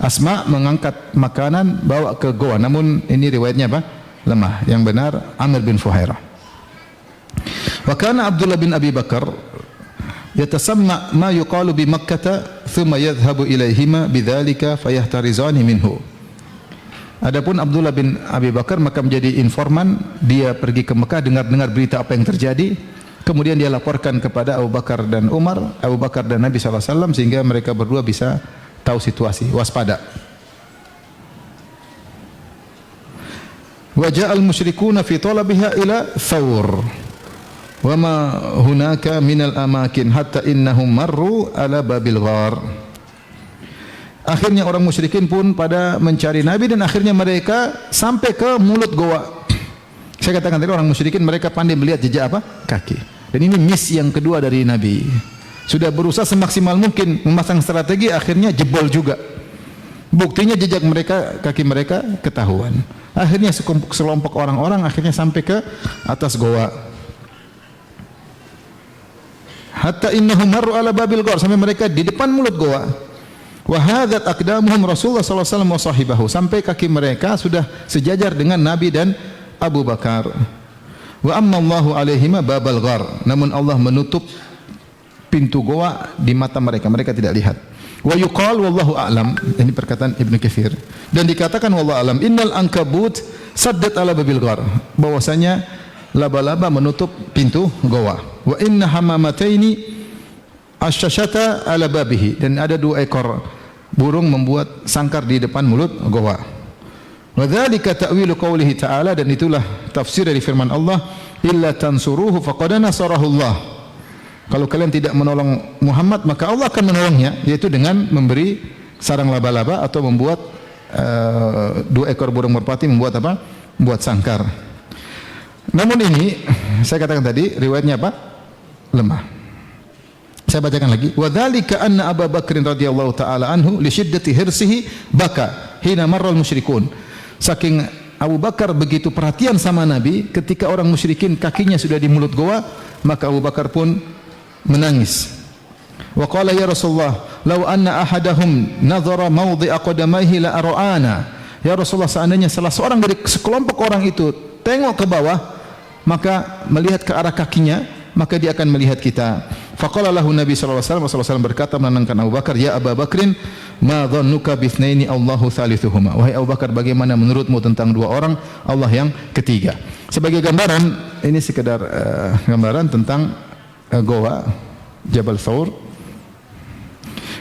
Asma mengangkat makanan bawa ke goa. Namun ini riwayatnya apa? Lemah. Yang benar Amir bin Fuhairah. Wa kana Abdullah bin Abi Bakar yatasamma ma yuqalu bi Makkah thumma yadhhabu ilaihima bidzalika fayahtarizani minhu. Adapun Abdullah bin Abi Bakar maka menjadi informan, dia pergi ke Mekah dengar-dengar berita apa yang terjadi, kemudian dia laporkan kepada Abu Bakar dan Umar, Abu Bakar dan Nabi sallallahu alaihi wasallam sehingga mereka berdua bisa tahu situasi, waspada. Wa ja'al musyrikuuna fi talabiha ila Thawr. Wa ma hunaka minal amakin hatta innahum marru ala babil ghar. Akhirnya orang musyrikin pun pada mencari Nabi dan akhirnya mereka sampai ke mulut goa. Saya katakan tadi orang musyrikin mereka pandai melihat jejak apa? Kaki. Dan ini miss yang kedua dari Nabi. Sudah berusaha semaksimal mungkin memasang strategi, akhirnya jebol juga. Buktinya jejak mereka, kaki mereka ketahuan. Akhirnya sekelompok orang-orang akhirnya sampai ke atas goa. Hatta innahum marru ala babil ghar, sampai mereka di depan mulut goa. Wa hadat aqdamuhum Rasulullah sallallahu alaihi wasallam wa sahibahu, sampai kaki mereka sudah sejajar dengan Nabi dan Abu Bakar. Wa amma Allahu alaihima babal ghar, namun Allah menutup pintu goa di mata mereka, mereka tidak lihat. Wa yuqal wallahu a'lam, ini perkataan Ibnu Katsir. Dan dikatakan wallahu a'lam, innal ankabut saddat ala babil ghar, bahwasanya laba-laba menutup pintu goa. Wa inna hamamataini asyashata ala babihi, dan ada 2 ekor burung membuat sangkar di depan mulut goa. Wa dzalika ta'wilu qoulihi ta'ala, dan itulah tafsir dari firman Allah, illa tansuruhu faqad nasarahu Allah. Kalau kalian tidak menolong Muhammad maka Allah akan menolongnya, yaitu dengan memberi sarang laba-laba atau membuat 2 ekor burung merpati membuat apa? Membuat sangkar. Namun ini saya katakan tadi riwayatnya apa? Lemah. Saya bacakan lagi. Wa dzalika anna Abu Bakr radhiyallahu taala anhu li syiddati hirsihi baka hina marral musyrikun. Saking Abu Bakar begitu perhatian sama Nabi, ketika orang musyrikin kakinya sudah di mulut goa, maka Abu Bakar pun menangis. Wa qala ya Rasulullah, law anna ahadahum nadhara mawdi'a qadamayhi la ara'ana "Ya Rasulullah, seandainya salah seorang dari sekelompok orang itu tengok ke bawah, maka melihat ke arah kakinya, maka dia akan melihat kita." Faqala lahu Nabi sallallahu alaihi wasallam, Rasulullah SAW berkata menenangkan Abu Bakar, "Ya Abu Bakrin, ma dhannuka bithnaini Allahu thalithuhuma?" Wahai Abu Bakar, bagaimana menurutmu tentang dua orang Allah yang ketiga? Sebagai gambaran, ini sekedar gambaran tentang goa Jabal Thawr.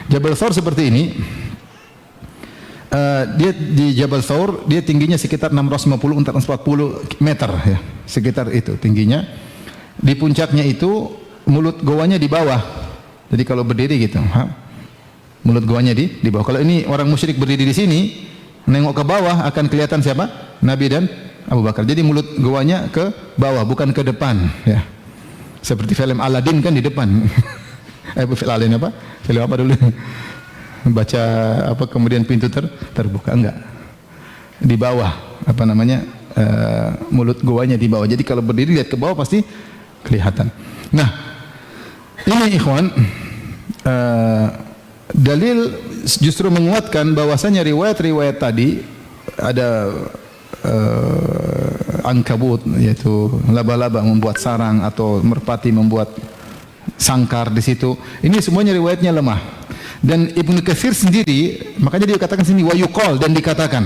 Jabal Thawr seperti ini. Dia di Jabal Thawr, dia tingginya sekitar 650-440 meter ya, sekitar itu tingginya. Di puncaknya itu mulut goanya di bawah. Jadi kalau berdiri gitu, mulut goanya di bawah. Kalau ini orang musyrik berdiri di sini, nengok ke bawah akan kelihatan siapa? Nabi dan Abu Bakar. Jadi mulut goanya ke bawah, bukan ke depan ya. Seperti film Aladdin kan di depan. Film Aladdin apa? Film apa dulu? Baca apa kemudian pintu terbuka, enggak. Di bawah, apa namanya? Mulut goanya di bawah. Jadi kalau berdiri lihat ke bawah pasti kelihatan. Nah, ini ikhwan, dalil justru menguatkan bahwasanya riwayat-riwayat tadi ada ankabut, yaitu laba-laba membuat sarang atau merpati membuat sangkar di situ. Ini semuanya riwayatnya lemah. Dan Ibnu Katsir sendiri, makanya dia katakan sini wa yuqal, dan dikatakan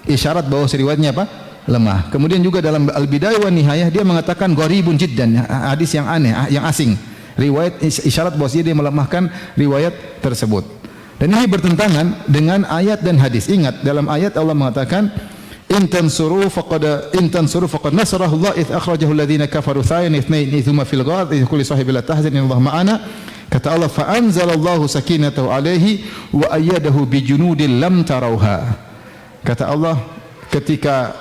isyarat bahwa riwayatnya apa? Lemah. Kemudian juga dalam Al-Bidayah wa Nihayah dia mengatakan gharibun jiddan, hadis yang aneh, yang asing. Riwayat isyarat bahwa dia melemahkan riwayat tersebut. Dan ini bertentangan dengan ayat dan hadis. Ingat, dalam ayat Allah mengatakan in tansuru faqad nasarahu Allah id akhrajahu alladhina kafaru thaniya itsnain itsuma fil ghar id kulli sahibi la tahzan innallaha ma'ana. Kata Allah, fa anzalallahu sakinatahu alaihi wa ayyadahu bi junudin lam tarauha. Kata Allah ketika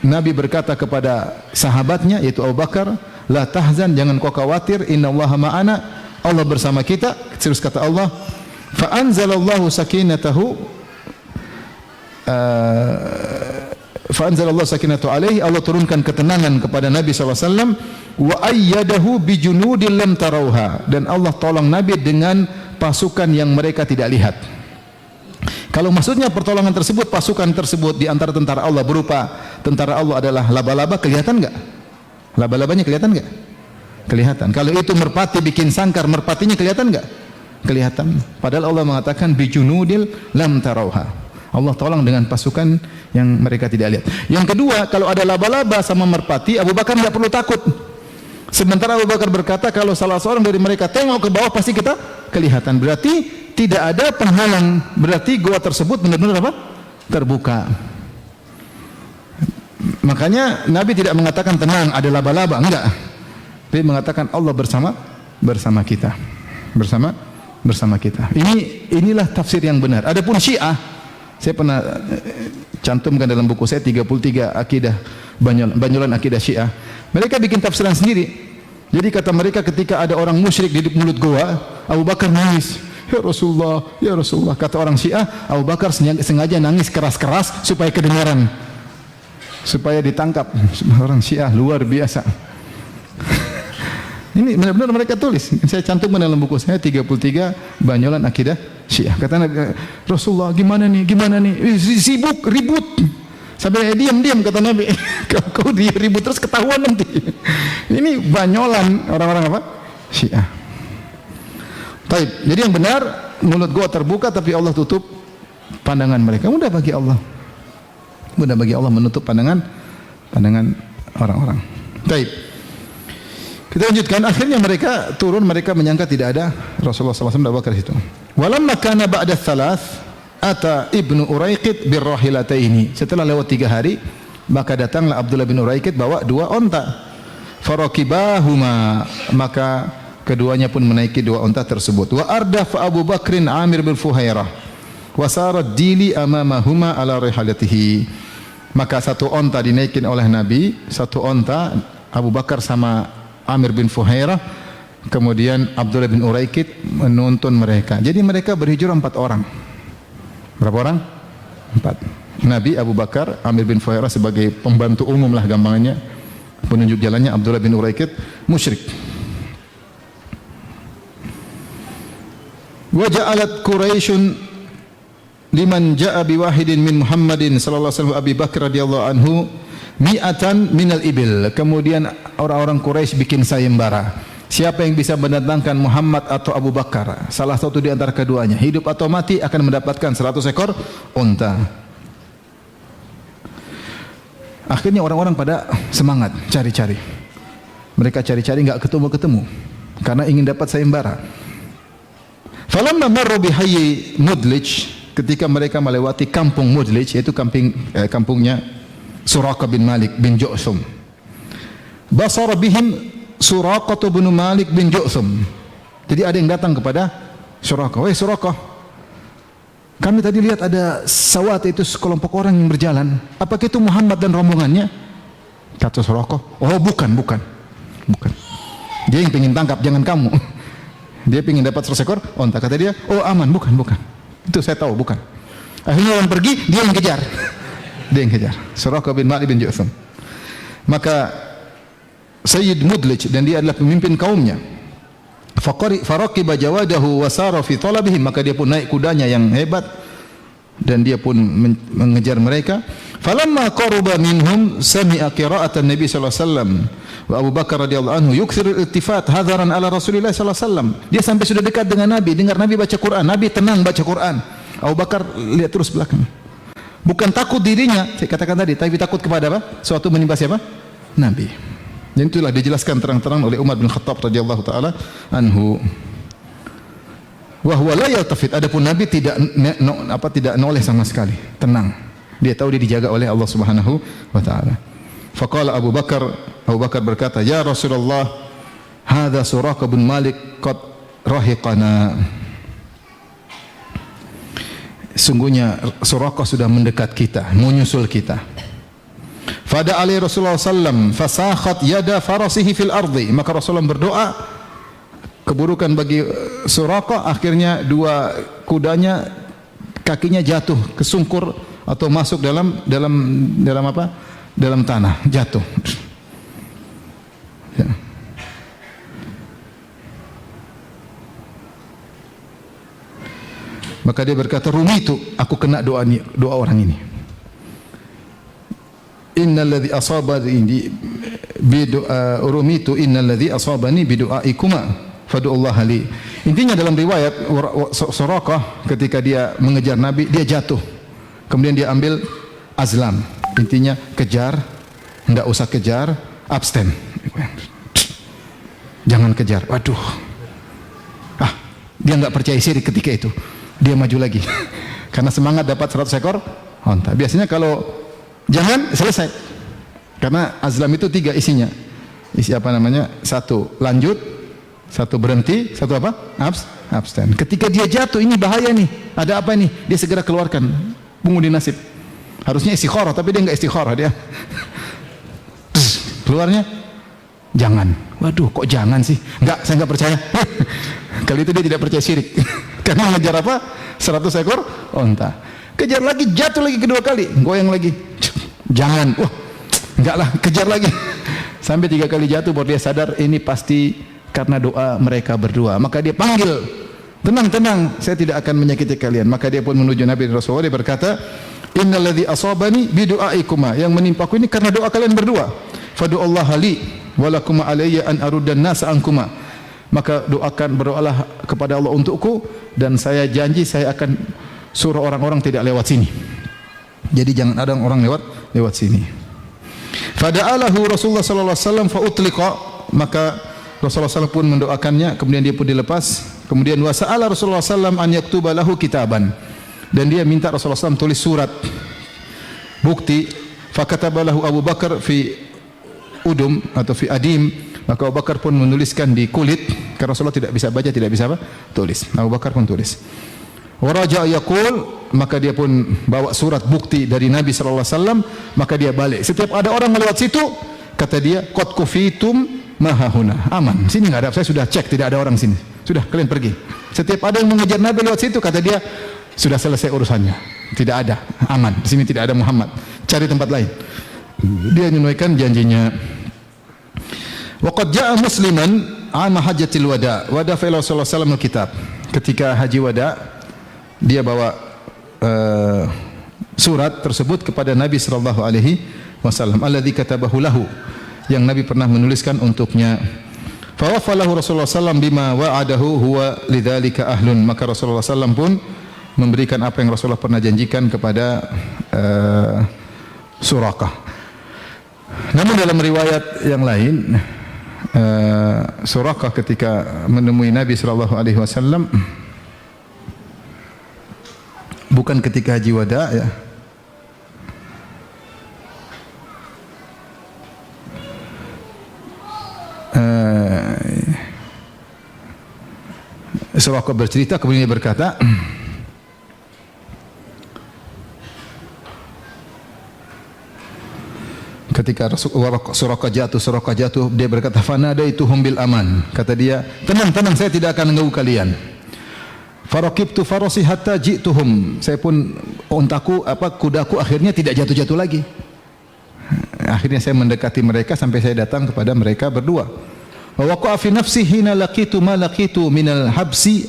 Nabi berkata kepada sahabatnya yaitu Abu Bakar, la tahzan, jangan kau khawatir, innallaha ma'ana, Allah bersama kita. Terus kata Allah, fa anzalallahu sakinatahu alaihi, Allah turunkan ketenangan kepada Nabi SAW, wa ayyadahu bijunudin lam tarauha, dan Allah tolong Nabi dengan pasukan yang mereka tidak lihat. Kalau maksudnya pertolongan tersebut, pasukan tersebut di antara tentara Allah berupa tentara Allah adalah laba-laba, kelihatan enggak? Laba-labanya kelihatan enggak? Kelihatan. Kalau itu merpati bikin sangkar, merpatinya kelihatan enggak? Kelihatan. Padahal Allah mengatakan bijunudil lam tarauha. Allah tolong dengan pasukan yang mereka tidak lihat. Yang kedua, kalau ada laba-laba sama merpati, Abu Bakar tidak perlu takut. Sementara Abu Bakar berkata, kalau salah seorang dari mereka tengok ke bawah pasti kita kelihatan. Berarti tidak ada penghalang. Berarti gua tersebut benar-benar apa? Terbuka. Makanya Nabi tidak mengatakan tenang ada laba-laba, enggak. Dia mengatakan Allah bersama kita. Bersama kita. Inilah tafsir yang benar. Adapun Syiah, saya pernah cantumkan dalam buku saya 33 akidah Banyolan akidah Syiah. Mereka bikin tafsiran sendiri. Jadi kata mereka ketika ada orang musyrik di mulut goa, Abu Bakar nangis. Ya Rasulullah, ya Rasulullah. Kata orang Syiah, Abu Bakar sengaja nangis keras-keras supaya kedengaran, supaya ditangkap. Orang Syiah luar biasa. Ini benar-benar mereka tulis. Saya cantumkan dalam buku saya 33 Banyolan akidah Syiah. Kata Nabi, Rasulullah gimana nih? Sibuk, ribut. Sampai diam-diam kata Nabi. Kau dia ribut terus ketahuan nanti. Ini banyolan orang-orang apa? Syiah. Baik, jadi yang benar mulut gua terbuka tapi Allah tutup pandangan mereka. Mudah bagi Allah. Mudah bagi Allah menutup pandangan orang-orang. Baik. Kita lanjutkan, akhirnya mereka turun, mereka menyangka tidak ada Rasulullah SAW dan Abu Bakar situ. Walamma kana ba'da thalath ata Ibnu Uraiqid birrahilataini. Setelah lewat 3 hari, maka datanglah Abdullah bin Uraiqid bawa 2 onta. Farakibahuma, maka keduanya pun menaiki 2 onta tersebut. Wa ardafa Abu Bakrin Amir bin Fuhairah wa sarad dili amamahuma ala rihalatihi. Maka 1 onta dinaikin oleh Nabi, 1 onta Abu Bakar sama Amir bin Fuhairah, kemudian Abdullah bin Uraiqid menuntun mereka. Jadi mereka berhijrah 4 orang. Berapa orang? 4. Nabi, Abu Bakar, Amir bin Fuhairah sebagai pembantu umum lah gampangnya, penunjuk jalannya Abdullah bin Uraiqid musyrik. Wa ja'alat Quraisyun liman jaa bi wahidin min Muhammadin sallallahu alaihi wasallam Abi Bakar radhiyallahu anhu mi'atan minal ibil. Kemudian orang-orang Quraisy bikin sayembara. Siapa yang bisa mendatangkan Muhammad atau Abu Bakar, salah satu di antara keduanya, hidup atau mati, akan mendapatkan 100 ekor unta. Akhirnya orang-orang pada semangat cari-cari. Mereka cari-cari enggak ketemu-ketemu karena ingin dapat sayembara. Falamma marru bi hayyi Mudlij, ketika mereka melewati kampung Mudlij, yaitu kampungnya Suraqah bin Malik bin Ju'thum. Basara bihim Suraqah bin Malik bin Ju'thum. Jadi ada yang datang kepada Suraqah. "Wahai Suraqah, kami tadi lihat ada sawat, itu sekelompok orang yang berjalan. Apakah itu Muhammad dan rombongannya?" Kata Suraqah, "Oh, bukan. Dia yang ingin tangkap, jangan kamu." Dia ingin dapat 100 ekor unta. Kata dia, "Oh, aman, bukan. Itu saya tahu, bukan." Akhirnya orang pergi, dia yang kejar. Dia yang kejar. Suraqah bin Malik bin Ju'thum. Maka Sayyid Mudlij, dan dia adalah pemimpin kaumnya. Faraqiba jawadahu wa sara fi talabihim, maka dia pun naik kudanya yang hebat dan dia pun mengejar mereka. Falamma qaruba minhum sami'a qira'atan Nabi sallallahu alaihi wasallam wa Abu Bakar radhiyallahu anhu yukthiru al-iltifat hadaran ala Rasulillah sallallahu alaihi wasallam. Dia sampai sudah dekat dengan Nabi, dengar Nabi baca Quran, Nabi tenang baca Quran. Abu Bakar lihat terus belakang. Bukan takut dirinya, saya katakan tadi, tapi takut kepada apa? Suatu menimpa siapa? Nabi. Dan itulah dijelaskan terang-terang oleh Umar bin Khattab radhiyallahu taala anhu. Wa huwa la yaltafit, adapun Nabi tidak noleh sama sekali, tenang. Dia tahu dia dijaga oleh Allah Subhanahu wa taala. Faqala Abu Bakar berkata, "Ya Rasulullah, hadza Suraqah bin Malik qad rahiqana." Sungguhnya Suraqah sudah mendekat kita, menyusul kita. Fada alaihi Rasulullah sallam fasakhat yada farasihi fil ardi, maka Rasulullah berdoa keburukan bagi Suraqah, akhirnya dua kudanya kakinya jatuh ke sungkur atau masuk dalam apa? Dalam tanah, jatuh. Ya. Maka dia berkata, "Rumitu, aku kena doa orang ini. Innalladzi asabani bi du'a rumitu innalladzi asabani bi du'aikuma fad'ullaha li." Intinya dalam riwayat Suraqah ketika dia mengejar Nabi, dia jatuh. Kemudian dia ambil azlam. Intinya kejar, enggak usah kejar, abstain. Jangan kejar. Waduh. Dia enggak percaya syirik ketika itu. Dia maju lagi. Karena semangat dapat 100 ekor unta. Biasanya kalau jangan, selesai. Karena azlam itu 3 isinya. Isi apa namanya? 1 lanjut, 1 berhenti, 1 apa? Abstain. Ketika dia jatuh, ini bahaya nih. Ada apa nih? Dia segera keluarkan pengundi nasib. Harusnya istikharah, tapi dia enggak istikharah, dia keluarnya jangan. Waduh, kok jangan sih? Enggak, saya enggak percaya. Kali itu dia tidak percaya syirik. Karena mengejar apa? 100 ekor unta. Kejar lagi, jatuh lagi kedua kali, goyang lagi. Jangan. Wah, enggak lah, kejar lagi. Sampai 3 kali jatuh baru dia sadar ini pasti karena doa mereka berdua. Maka dia panggil, "Tenang, saya tidak akan menyakiti kalian." Maka dia pun menuju Nabi dan Rasulullah, dia berkata, "Innalladzi asabani bi du'aikuma." Yang menimpaku ini karena doa kalian berdua. Fadu'allaha li wa lakum alayya an aruddan nas ankuma. Maka berdoalah kepada Allah untukku, dan saya janji saya akan suruh orang-orang tidak lewat sini. Jadi jangan ada orang lewat sini. Fada'alahu Rasulullah sallallahu alaihi wasallam fa utliqa, maka Rasulullah sallallahu pun mendoakannya, kemudian dia pun dilepas. Kemudian wa sa'ala Rasulullah sallallahu an yaktuba lahu kitaban, dan dia minta Rasulullah sallallahu tulis surat bukti. Fakatabalahu Abu Bakar fi udum atau fi adim, maka Abu Bakar pun menuliskan di kulit, karena Rasulullah tidak bisa baca, tidak bisa apa? Tulis. Abu Bakar pun tulis. Waraja yaqul, maka dia pun bawa surat bukti dari Nabi sallallahu alaihi wasallam, maka dia balik. Setiap ada orang melewat situ, kata dia, qad kufitum mahahuna. Aman. Sini enggak ada, saya sudah cek tidak ada orang sini. Sudah, kalian pergi. Setiap ada yang mengejar Nabi lewat situ, kata dia, sudah selesai urusannya. Tidak ada, aman. Di sini tidak ada Muhammad. Cari tempat lain. Dia menunaikan janjinya. Waqad jaa musliman ama hajjatil wada. Wada fa Rasulullah sallallahu alaihi wasallam kitab. Ketika haji wada, dia bawa surat tersebut kepada Nabi sallallahu alaihi wasallam, alladzi katabahu lahu, yang Nabi pernah menuliskan untuknya. Fa wafalahu Rasulullah sallam bima wa'adahu huwa lidzalika ahlun, maka Rasulullah sallam pun memberikan apa yang Rasulullah pernah janjikan kepada Suraqah. Namun dalam riwayat yang lain, Suraqah ketika menemui Nabi sallallahu alaihi wasallam bukan ketika haji wada, ya. Suraqah bercerita, kemudian dia berkata, ketika Suraqah jatuh, dia berkata, "Fanadaituhum bil aman." Kata dia, "Tenang, saya tidak akan mengganggu kalian." Faraqibtu farasi hatta ji'tuhum. Saya pun kudaku akhirnya tidak jatuh-jatuh lagi. Akhirnya saya mendekati mereka sampai saya datang kepada mereka berdua. Wa waqa'a fi nafsi hina laqitu ma laqitu minal habsi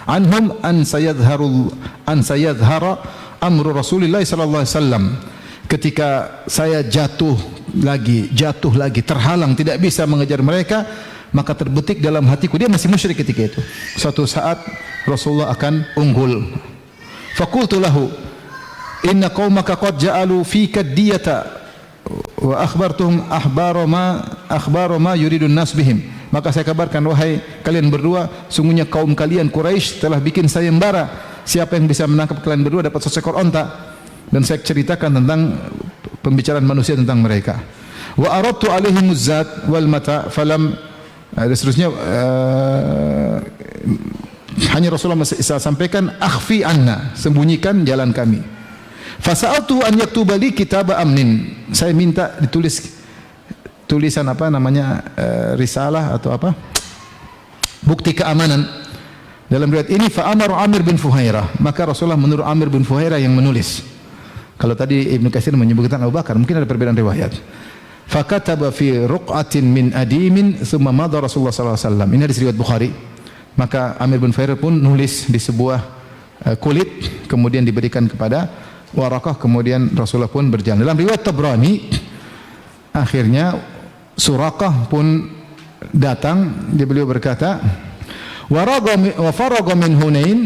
anhum an sayadhara amru Rasulillah sallallahu alaihi wasallam. Ketika saya jatuh lagi, terhalang, tidak bisa mengejar mereka, maka terbetik dalam hatiku, dia masih musyrik ketika itu, suatu saat Rasulullah akan unggul. Faqultu lahu, inna qaumaka qad ja'alu fika diyata wa akhbartuhum akhbaro ma yuridun nas bihim. Maka saya kabarkan, wahai kalian berdua, sungguhnya kaum kalian Quraisy telah bikin sayembara, siapa yang bisa menangkap kalian berdua dapat seekor onta. Dan saya ceritakan tentang pembicaraan manusia tentang mereka. Wa aradtu alaihim zat wal mata falam, dan seterusnya, hanya Rasulullah saya sampaikan, akhfi anna, sembunyikan jalan kami. Fasa'altu an yaktuba li kitab amnin, saya minta ditulis tulisan risalah atau bukti keamanan. Dalam riwayat ini fa amara Amir bin Fuhairah, maka Rasulullah menurut Amir bin Fuhairah yang menulis. Kalau tadi Ibnu Katsir menyebutkan Abu Bakar, mungkin ada perbedaan riwayat. Fakataba fi ruqatin min adimin thumma madha Rasulullah sallallahu alaihi wasallam. Ini hadis riwayat Bukhari. Maka Amir bin Fuhairah pun nulis di sebuah kulit, kemudian diberikan kepada Waraqah, kemudian Rasulullah pun berjalan. Dalam riwayat Tabrani, akhirnya Suraqah pun datang, beliau berkata, wa faraga min Hunain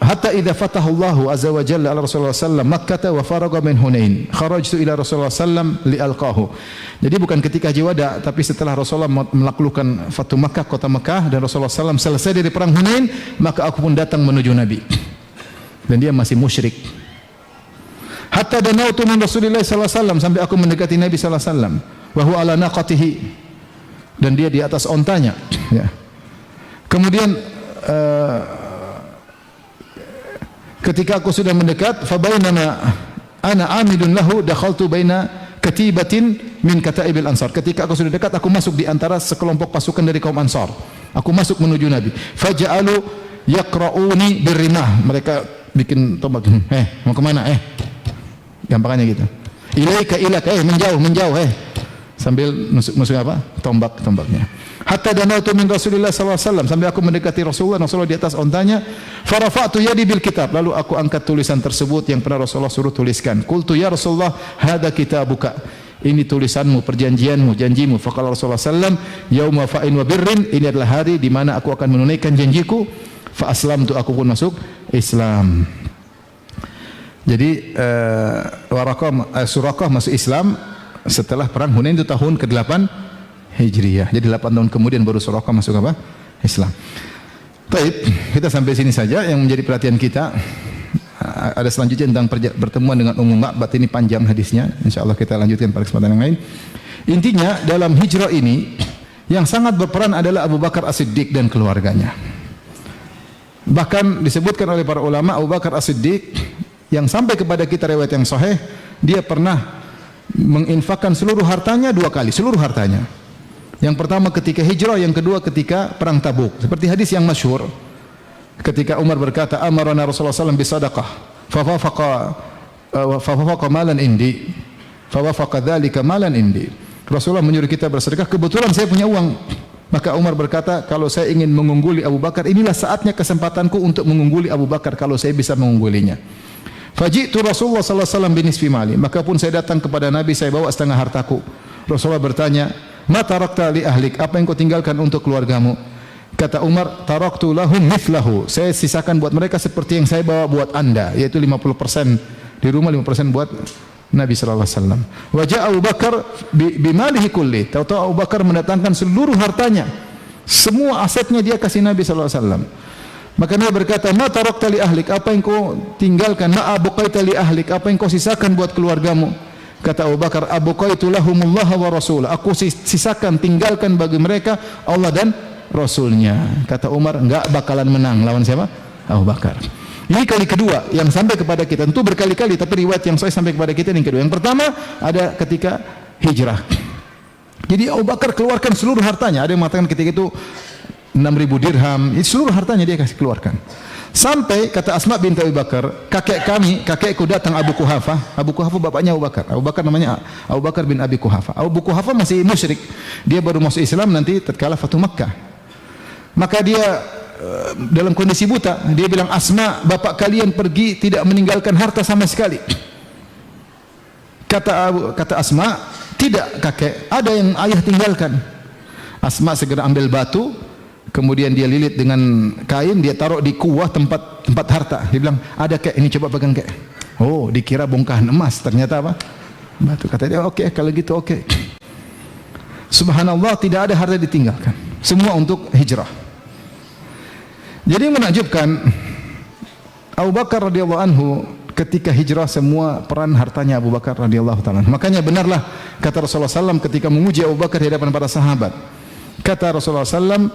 hatta idza fataha Allahu azza wa jalla ala Rasulullah sallam Makkah wa faraga min Hunain kharajtu ila Rasulullah sallam li alqahu. Jadi bukan ketika haji wada, tapi setelah Rasulullah melakukan Fatu Makkah, kota Makkah, dan Rasulullah sallam selesai dari perang Hunain, maka aku pun datang menuju Nabi. Dan dia masih musyrik. Hatta danautu min Rasulillah sallallahu alaihi wasallam, sampai aku mendekati Nabi sallallahu alaihi wasallam, wa huwa ala naqatihi, dan dia di atas ontanya, ya. Kemudian ketika aku sudah mendekat, fa bainama ana amidun lahu dakhaltu baina katibatin min kataibil ansar. Ketika aku sudah dekat, aku masuk di antara sekelompok pasukan dari kaum Ansar. Aku masuk menuju Nabi. Faja'alu yaqra'uni birrimah. Mereka bikin tombak. Mau kemana? Gampangannya gitu. Ilaika, menjauh. Sambil nusuk apa? Tombaknya. Hatta danautu min Rasulillah sallallahu alaihi wasallam, sampai aku mendekati Rasulullah di atas ontanya. Farafa'tu yadi bil kitab, lalu aku angkat tulisan tersebut yang pernah Rasulullah suruh tuliskan. Qultu ya Rasulullah, hada kitabuka, ini tulisanmu, perjanjianmu, janjimu. Faqala Rasulullah sallam, yauma fa'in wa birrin, ini adalah hari di mana aku akan menunaikan janjiku. Fa aslamtu, aku pun masuk Islam. Jadi Suraqah masuk Islam setelah perang Hunain, itu tahun ke-8 Hijriyah. Jadi 8 tahun kemudian baru Suraqah masuk Islam. Baik, kita sampai sini saja yang menjadi perhatian kita. Ada selanjutnya tentang pertemuan dengan Ummu Ma'bad, ini panjang hadisnya. Insyaallah kita lanjutkan pada kesempatan yang lain. Intinya dalam hijrah ini yang sangat berperan adalah Abu Bakar As-Siddiq dan keluarganya. Bahkan disebutkan oleh para ulama, Abu Bakar As-Siddiq yang sampai kepada kita riwayat yang sahih, dia pernah menginfakkan seluruh hartanya 2 kali, seluruh hartanya. Yang pertama ketika hijrah, yang kedua ketika perang Tabuk. Seperti hadis yang masyhur, ketika Umar berkata, amarana Rasulullah SAW bisadaqah, fawafaqa malan indi, fawafaqa dzalika malan indi. Rasulullah menyuruh kita bersedekah, kebetulan saya punya uang. Maka Umar berkata, kalau saya ingin mengungguli Abu Bakar, inilah saatnya kesempatanku untuk mengungguli Abu Bakar kalau saya bisa mengunggulinya. Faji'tu Rasulullah sallallahu alaihi wasallam binisfi mali. Maka pun saya datang kepada Nabi, saya bawa setengah hartaku. Rasulullah bertanya, "Ma tarakta li ahlik?" Apa yang kau tinggalkan untuk keluargamu? Kata Umar, "Taraktu lahum mithlahu." Saya sisakan buat mereka seperti yang saya bawa buat Anda, yaitu 50% di rumah, 50% buat Nabi sallallahu alaihi wasallam. Wa ja'a Abu Bakar bimalihi kulli. Tahu-tahu Abu Bakar mendatangkan seluruh hartanya. Semua asetnya dia kasih Nabi sallallahu alaihi wasallam. Maka Nabi berkata, "Ma tarakta li ahlik?" Apa yang kau tinggalkan? "Ma abqaita li ahlik?" Apa yang kau sisakan buat keluargamu? Kata Abu Bakar, "Abqaitu lahumullah wa rasul." Aku sisakan, tinggalkan bagi mereka Allah dan Rasulnya. Kata Umar, enggak bakalan menang lawan siapa? Abu Bakar. Ini kali kedua yang sampai kepada kita. Tentu berkali-kali, tapi riwayat yang sahih sampai kepada kita yang kedua. Yang pertama ada ketika hijrah. Jadi Abu Bakar keluarkan seluruh hartanya. Ada yang mengatakan ketika itu 6.000 dirham. Itu seluruh hartanya dia kasih keluarkan. Sampai kata Asma binti Abu Bakar, kakekku datang Abu Quhafah. Abu Quhafah bapaknya Abu Bakar. Abu Bakar namanya Abu Bakar bin Abi Quhafah. Abu Quhafah masih musyrik. Dia baru masuk Islam nanti tatkala Fatu Makkah. Maka dia dalam kondisi buta, dia bilang, "Asma, bapak kalian pergi tidak meninggalkan harta sama sekali." Kata Asma, "Tidak kakek, ada yang ayah tinggalkan." Asma segera ambil batu, kemudian dia lilit dengan kain, dia taruh di kuah tempat harta. Dia bilang, "Ada kek, ini coba pegang kek." Oh, dikira bongkahan emas, ternyata apa? Batu. Kata dia, "Oke, kalau gitu oke." Subhanallah, tidak ada harta ditinggalkan. Semua untuk hijrah. Jadi menakjubkan, Abu Bakar radhiyallahu anhu ketika hijrah semua peran hartanya Abu Bakar radhiyallahu taala. Makanya benarlah kata Rasulullah SAW ketika memuji Abu Bakar di hadapan para sahabat. Kata Rasulullah SAW,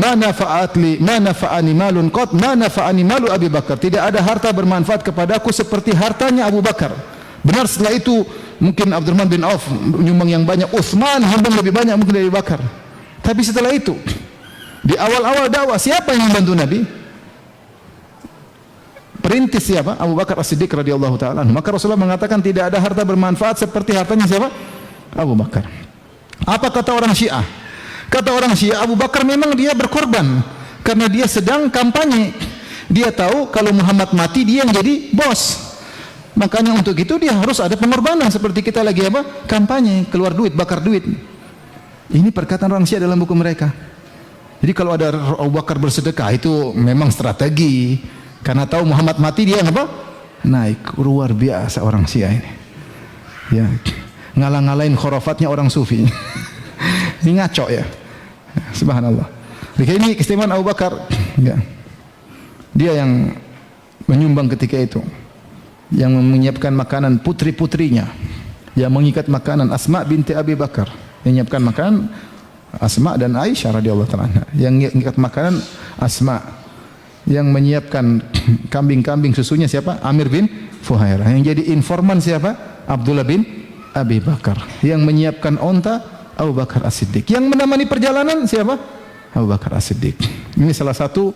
"Ma nafa'ani malun qat, ma nafa'ani malu Abi Bakar." Tidak ada harta bermanfaat kepadaku seperti hartanya Abu Bakar. Benar setelah itu mungkin Abdurrahman bin Auf menyumbang yang banyak, Utsman menyumbang lebih banyak mungkin dari Abu Bakar. Tapi setelah itu di awal-awal dakwah siapa yang membantu Nabi? Perintis siapa? Abu Bakar As-Siddiq radhiyallahu taala. Maka Rasulullah mengatakan tidak ada harta bermanfaat seperti hartanya siapa? Abu Bakar. Apa kata orang Syiah? Kata orang Syiah, Abu Bakar memang dia berkorban karena dia sedang kampanye. Dia tahu kalau Muhammad mati dia yang jadi bos. Makanya untuk itu dia harus ada pengorbanan seperti kita lagi apa? Kampanye, keluar duit, bakar duit. Ini perkataan orang Syiah dalam buku mereka. Jadi kalau ada Abu Bakar bersedekah itu memang strategi. Karena tahu Muhammad mati dia apa? Naik. Luar biasa orang Syiah ini. Ya, ngalah-ngalahin khurafatnya orang Sufi. Ini ngaco ya. Subhanallah. Jadi ini keistimewaan Abu Bakar. Ya. Dia yang menyumbang ketika itu. Yang menyiapkan makanan putri-putrinya. Yang mengikat makanan Asma binti Abi Bakar. Yang menyiapkan makanan Asma dan Aisyah radhiyallahu taala. Yang mengikat makanan Asma. Yang menyiapkan kambing-kambing susunya siapa? Amir bin Fuhairah. Yang jadi informan siapa? Abdullah bin Abi Bakar. Yang menyiapkan onta Abu Bakar As-Siddiq. Yang menemani perjalanan siapa? Abu Bakar As-Siddiq. Ini salah satu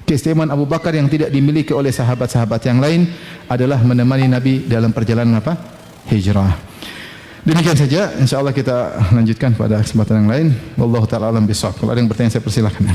keistimewaan Abu Bakar yang tidak dimiliki oleh sahabat-sahabat yang lain adalah menemani Nabi dalam perjalanan apa? Hijrah. Demikian saja, insyaallah kita lanjutkan pada kesempatan yang lain. Wallahu taala alam bisawab. Kalau ada yang bertanya saya persilakan.